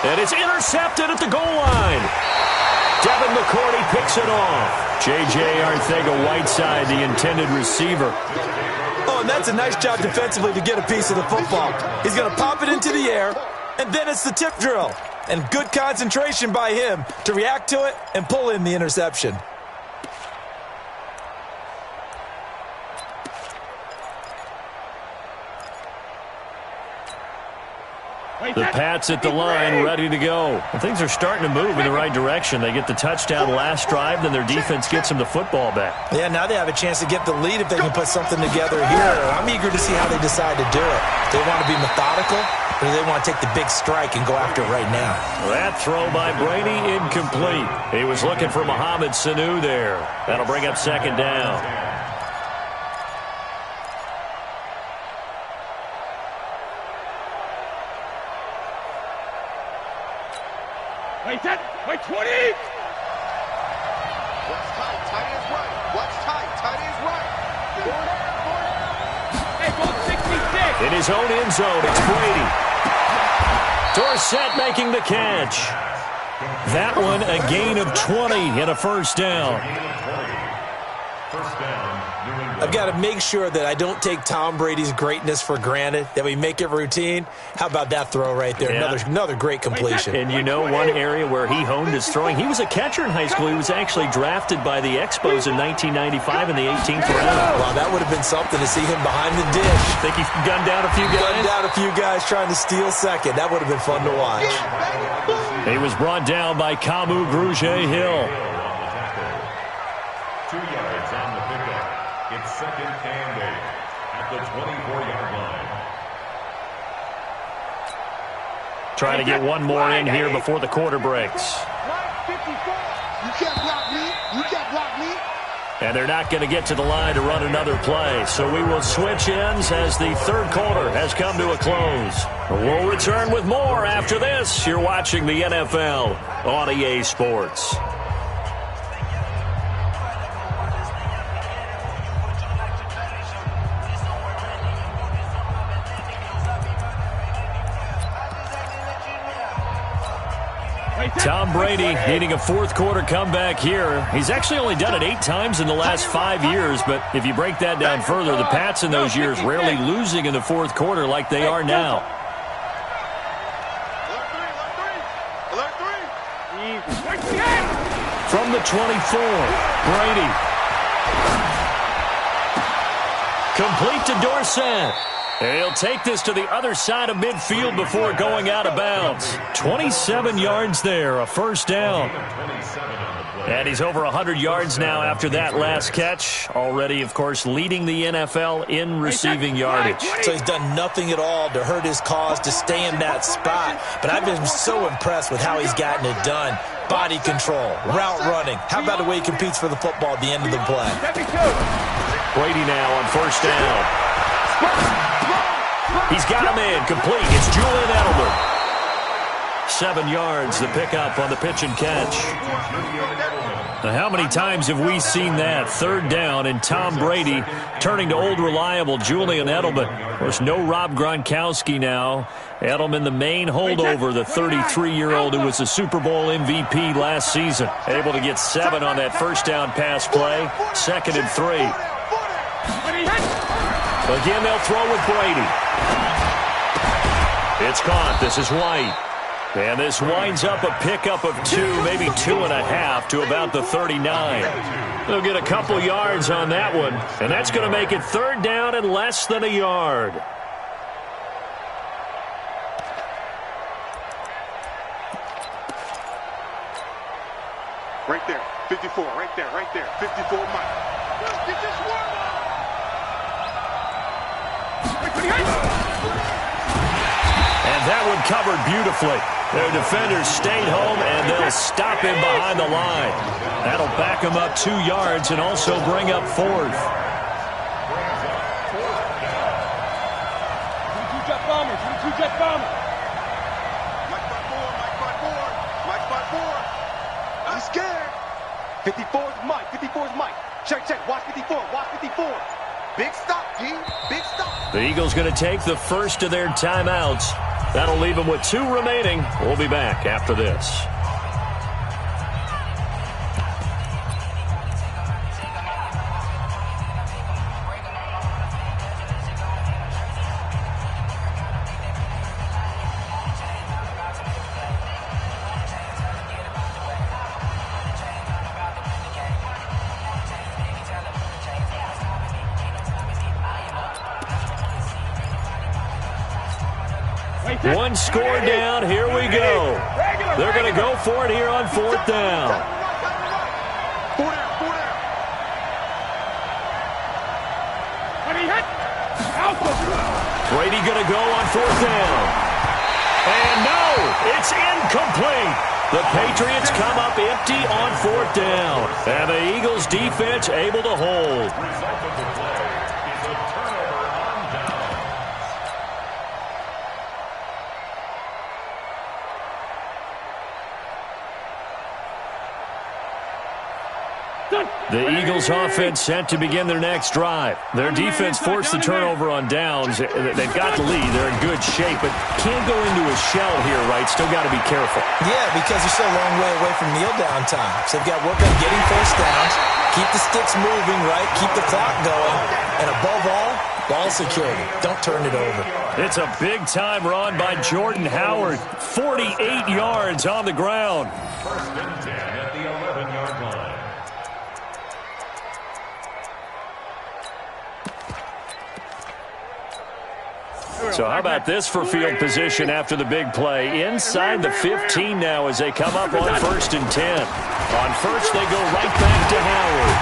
And it's intercepted at the goal line. Devin McCourty picks it off. J.J. Arcega-Whiteside, the intended receiver. Oh, and that's a nice job defensively to get a piece of the football. He's going to pop it into the air, and then it's the tip drill. And good concentration by him to react to it and pull in the interception. The Pats at the line, ready to go. And things are starting to move in the right direction. They get the touchdown last drive, then their defense gets them the football back. Yeah, now they have a chance to get the lead if they can put something together here. I'm eager to see how they decide to do it. Do they want to be methodical, or do they want to take the big strike and go after it right now? That throw by Brady, incomplete. He was looking for Mohamed Sanu there. That'll bring up 2nd down. Wait, 20. What's tight is right. Hey, goal 66. In his own end zone, it's Brady. Dorsett making the catch. That one a gain of 20 and a first down. First down, New England. I've got to make sure that I don't take Tom Brady's greatness for granted, that we make it routine. How about that throw right there? Yeah. Another great completion. And you know one area where he honed his throwing? He was a catcher in high school. He was actually drafted by the Expos in 1995 in the 18th round. Wow, that would have been something to see him behind the dish. Think he gunned down a few guys? Gunned down a few guys trying to steal second. That would have been fun to watch. He was brought down by Kamu Grugier-Hill. 2 yards on the pickup. It's second and 8 at the 24-yard line. Trying to get one more in here before the quarter breaks. You can't block me. You can't block me. And they're not going to get to the line to run another play. So we will switch ends as the third quarter has come to a close. We'll return with more after this. You're watching the NFL on EA Sports. Tom Brady needing a fourth quarter comeback here. He's actually only done it 8 times in the last 5 years, but if you break that down further, the Pats in those years rarely losing in the fourth quarter like they are now. From the 24, Brady. Complete to Dorsett. He'll take this to the other side of midfield before going out of bounds. 27 yards there, a first down. And he's over 100 yards now after that last catch. Already, of course, leading the NFL in receiving yardage. So he's done nothing at all to hurt his cause, to stay in that spot. But I've been so impressed with how he's gotten it done. Body control, route running. How about the way he competes for the football at the end of the play? Brady now on first down. He's got him in, complete. It's Julian Edelman. 7 yards, the pickup on the pitch and catch. Now, how many times have we seen that? Third down, and Tom Brady turning to old reliable Julian Edelman. Of course, no Rob Gronkowski now. Edelman, the main holdover, the 33-year-old who was a Super Bowl MVP last season. Able to get 7 on that first down pass play. 2nd and 3. Again, they'll throw with Brady. It's caught. This is White. And this winds up a pickup of 2, maybe 2.5 to about the 39. They'll get a couple yards on that one, and that's going to make it third down and less than a yard. Right there, 54, right there, 54, Mike. Get this one. And that one covered beautifully. Their defenders stayed home, and they'll stop him behind the line. That'll back him up 2 yards and also bring up 4th. Two-jet bombers, two-jet bombers. Mike 5-4. I'm scared. 54's Mike, 54's Mike. Check, watch 54, watch 54. Big stop, G, big stop. The Eagles going to take the first of their timeouts. That'll leave them with 2 remaining. We'll be back after this. One score down. Here we go. They're going to go for it here on 4th down. Brady going to go on 4th down. And no, it's incomplete. The Patriots come up empty on 4th down. And the Eagles defense able to hold. The Eagles offense set to begin their next drive. Their defense forced the turnover on downs. They've got the lead. They're in good shape, but can't go into a shell here, right? Still got to be careful. Yeah, because they're still a long way away from kneel down time. So they've got to work on getting first downs, keep the sticks moving, right? Keep the clock going. And above all, ball security. Don't turn it over. It's a big-time run by Jordan Howard. 48 yards on the ground. First and 10 at the 11-yard line. So how about this for field position after the big play? Inside the 15 now as they come up on 1st and 10. On first, they go right back to Howard.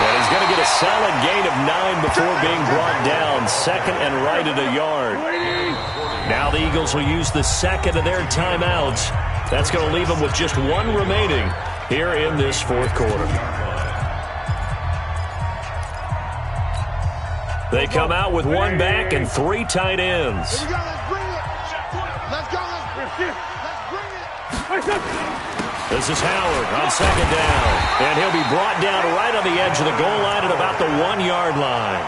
And he's going to get a solid gain of 9 before being brought down. 2nd and right at a yard. Now the Eagles will use the second of their timeouts. That's going to leave them with just 1 remaining here in this 4th quarter. They come out with 1 back and 3 tight ends. Here we go, let's bring it. Let's go, let's bring it. This is Howard on 2nd down. And he'll be brought down right on the edge of the goal line at about the 1-yard line.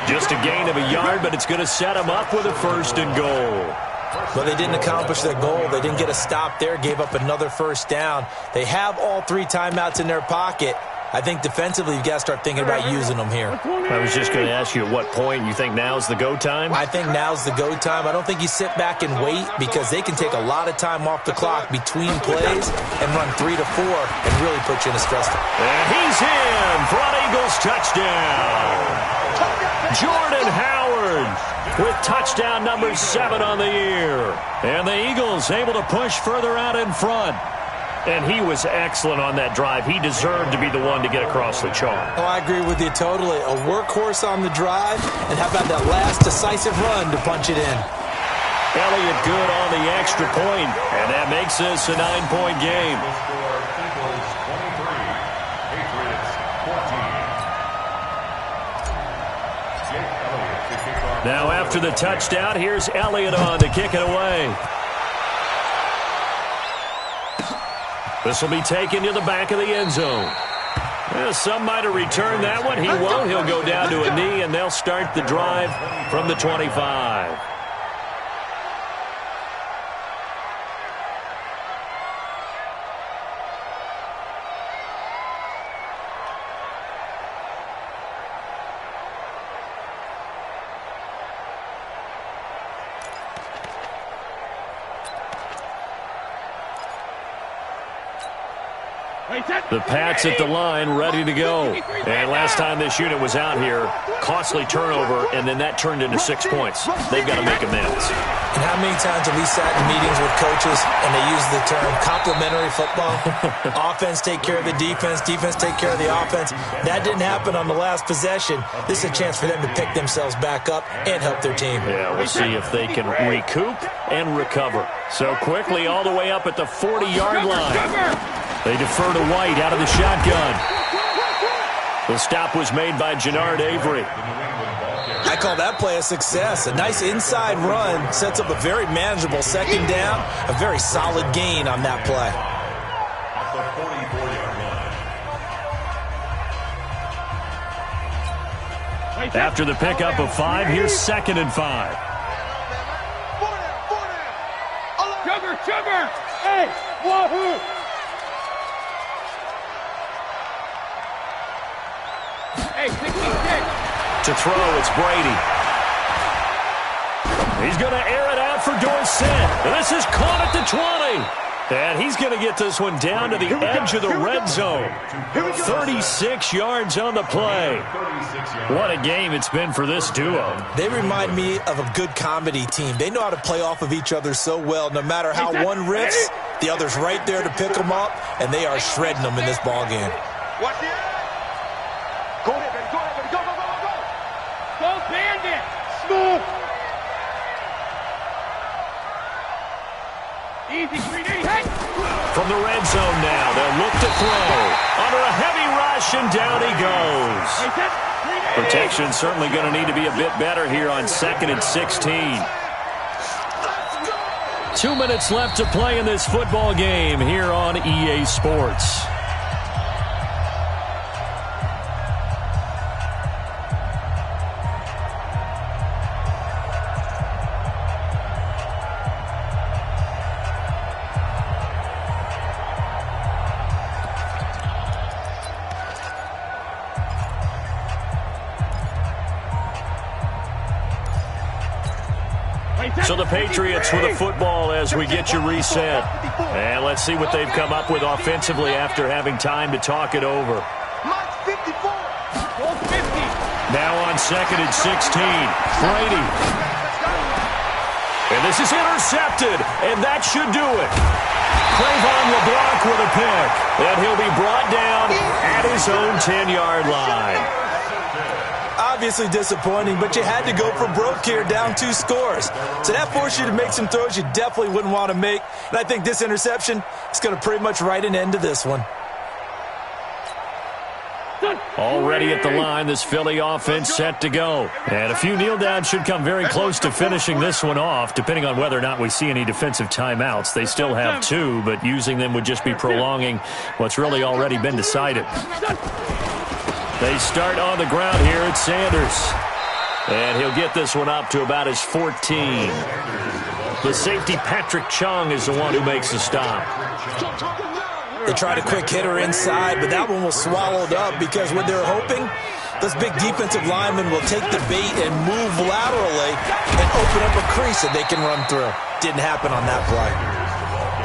Just a gain of a yard, but it's going to set him up with a 1st and goal. Well, they didn't accomplish their goal. They didn't get a stop there, gave up another 1st down. They have all 3 timeouts in their pocket. I think defensively, you've got to start thinking about using them here. I was just going to ask you at what point you think now's the go time? I think now's the go time. I don't think you sit back and wait because they can take a lot of time off the clock between plays and run 3 to 4 and really put you in a stressful. And he's in for an Eagles touchdown. Jordan Howard with touchdown number 7 on the year. And the Eagles able to push further out in front. And he was excellent on that drive. He deserved to be the one to get across the chalk. Oh, I agree with you totally. A workhorse on the drive. And how about that last decisive run to punch it in? Elliott good on the extra point, and that makes this a 9-point game. Eagles 23, Patriots 14. Now after the touchdown, here's Elliott on to kick it away. This will be taken to the back of the end zone. Well, some might have returned that one. He won't. He'll go down to a knee, and they'll start the drive from the 25. The Pats at the line, ready to go. And last time this unit was out here, costly turnover, and then that turned into 6 points. They've got to make amends. And how many times have we sat in meetings with coaches and they use the term complementary football? Offense take care of the defense, defense take care of the offense. That didn't happen on the last possession. This is a chance for them to pick themselves back up and help their team. Yeah, we'll see if they can recoup and recover. So quickly all the way up at the 40-yard line. They defer to White out of the shotgun. The stop was made by Jannard Avery. I call that play a success. A nice inside run sets up a very manageable 2nd down. A very solid gain on that play. At the 44-yard line. After the pickup of 5, here's 2nd and 5. Sugar! Hey! Wahoo! Hey, 66. To throw, it's Brady. He's going to air it out for Dorsett. This is caught at the 20. And he's going to get this one down to the edge of the red zone. 36 yards on the play. What a game it's been for this duo. They remind me of a good comedy team. They know how to play off of each other so well. No matter how one riffs, the other's right there to pick them up, and they are shredding them in this ballgame. Watch it. Go ahead, baby. Go ahead, baby. Go, go, go, go, go. Go, Bandit. Smooth. Easy, 3D. Hey. From the red zone now, they'll look to throw. Under a heavy rush, and down he goes. Protection certainly going to need to be a bit better here on 2nd and 16. 2 minutes left to play in this football game here on EA Sports. So the Patriots with a football as we get you reset. And let's see what they've come up with offensively after having time to talk it over. Now on 2nd and 16, Brady. And this is intercepted, and that should do it. Trayvon LeBlanc with a pick, and he'll be brought down at his own 10-yard line. Obviously disappointing, but you had to go for broke here, down 2 scores. So that forced you to make some throws you definitely wouldn't want to make. And I think this interception is going to pretty much write an end to this one. Already at the line, this Philly offense set to go. And a few kneel downs should come very close to finishing this one off, depending on whether or not we see any defensive timeouts. They still have 2, but using them would just be prolonging what's really already been decided. They start on the ground here at Sanders. And he'll get this one up to about his 14. The safety, Patrick Chung, is the one who makes the stop. They tried a quick hitter inside, but that one was swallowed up because what they're hoping, this big defensive lineman will take the bait and move laterally and open up a crease that they can run through. Didn't happen on that play.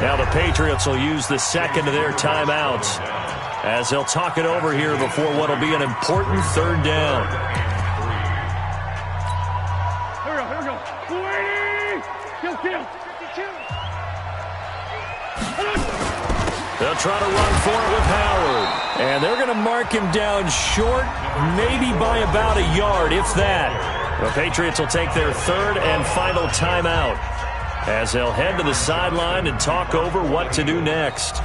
Now the Patriots will use the second of their timeouts as they'll talk it over here before what will be an important 3rd down. Here we go. 280. Kill. They'll try to run for it with Howard. And they're going to mark him down short, maybe by about a yard, if that. The Patriots will take their 3rd and final timeout as they'll head to the sideline and talk over what to do next.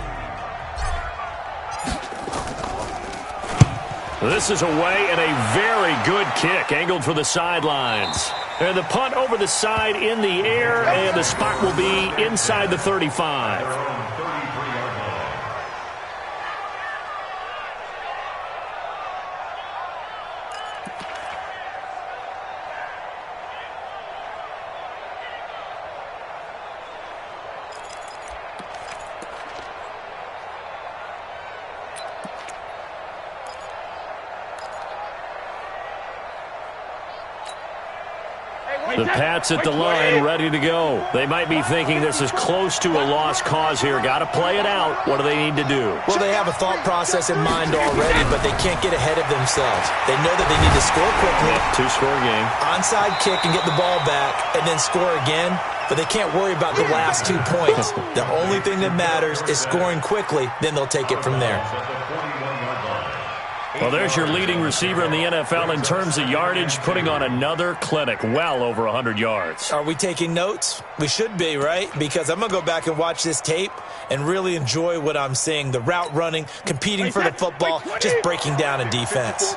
This is away and a very good kick angled for the sidelines. And the punt over the side in the air, and the spot will be inside the 35. The Pats at the line, ready to go. They might be thinking this is close to a lost cause here. Got to play it out. What do they need to do? Well, they have a thought process in mind already, but they can't get ahead of themselves. They know that they need to score quickly. 2-score game. Onside kick and get the ball back, and then score again. But they can't worry about the last 2 points. The only thing that matters is scoring quickly. Then they'll take it from there. Well, there's your leading receiver in the NFL in terms of yardage, putting on another clinic, well over 100 yards. Are we taking notes? We should be, right? Because I'm going to go back and watch this tape and really enjoy what I'm seeing. The route running, competing for the football, just breaking down a defense.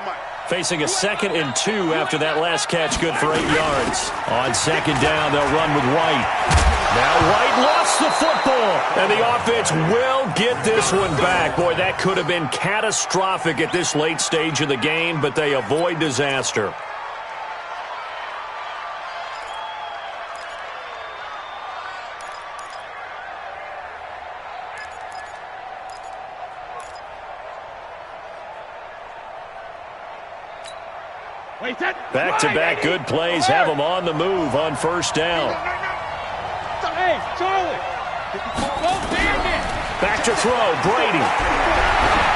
Facing a 2nd and 2 after that last catch, good for 8 yards. On 2nd down, they'll run with White. Now White lost the football, and the offense will get this one back. Boy, that could have been catastrophic at this late stage of the game, but they avoid disaster. Back-to-back good plays have them on the move on 1st down. Hey, Charlie. Back to throw, Brady.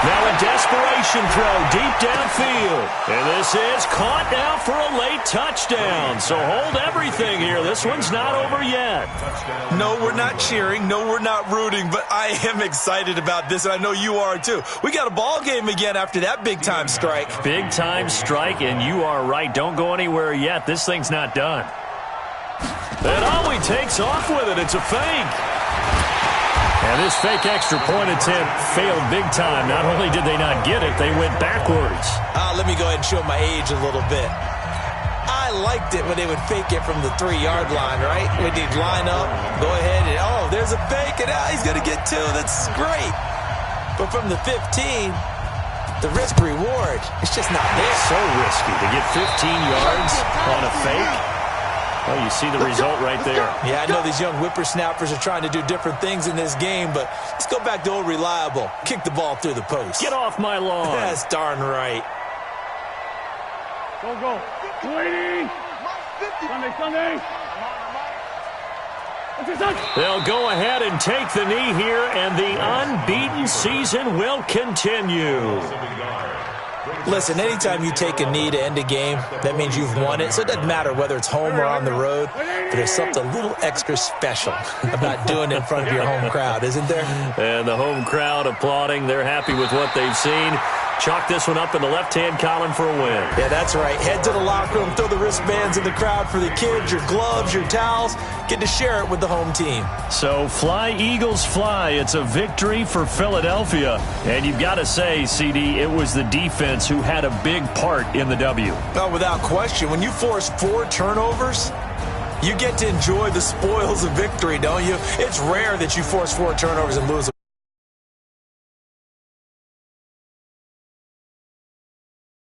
Now a desperation throw deep downfield. And this is caught now for a late touchdown. So hold everything here. This one's not over yet. No, we're not cheering. No, we're not rooting. But I am excited about this, and I know you are too. We got a ball game again after that big-time strike. Big-time strike, and you are right. Don't go anywhere yet. This thing's not done. And Ollie takes off with it. It's a fake. And this fake extra point attempt failed big time. Not only did they not get it, they went backwards. Let me go ahead and show my age a little bit. I liked it when they would fake it from the 3-yard line, right? When they'd line up, go ahead, and oh, there's a fake, and he's going to get 2. That's great. But from the 15, the risk-reward, it's just not there. So risky to get 15 yards on a fake. Well, you see the result right there. Yeah, I know these young whippersnappers are trying to do different things in this game, but let's go back to old reliable. Kick the ball through the post. Get off my lawn. That's darn right. Go. 280. Sunday. They'll go ahead and take the knee here, and the unbeaten season will continue. Listen, anytime you take a knee to end a game, that means you've won it. So it doesn't matter whether it's home or on the road. But there's something a little extra special about doing it in front of your home crowd, isn't there? And the home crowd applauding. They're happy with what they've seen. Chalk this one up in the left-hand column for a win. Yeah, that's right. Head to the locker room, throw the wristbands in the crowd for the kids, your gloves, your towels. Get to share it with the home team. So fly, Eagles, fly. It's a victory for Philadelphia. And you've got to say, CD, it was the defense who had a big part in the W. Well, without question, when you force 4 turnovers, you get to enjoy the spoils of victory, don't you? It's rare that you force 4 turnovers and lose.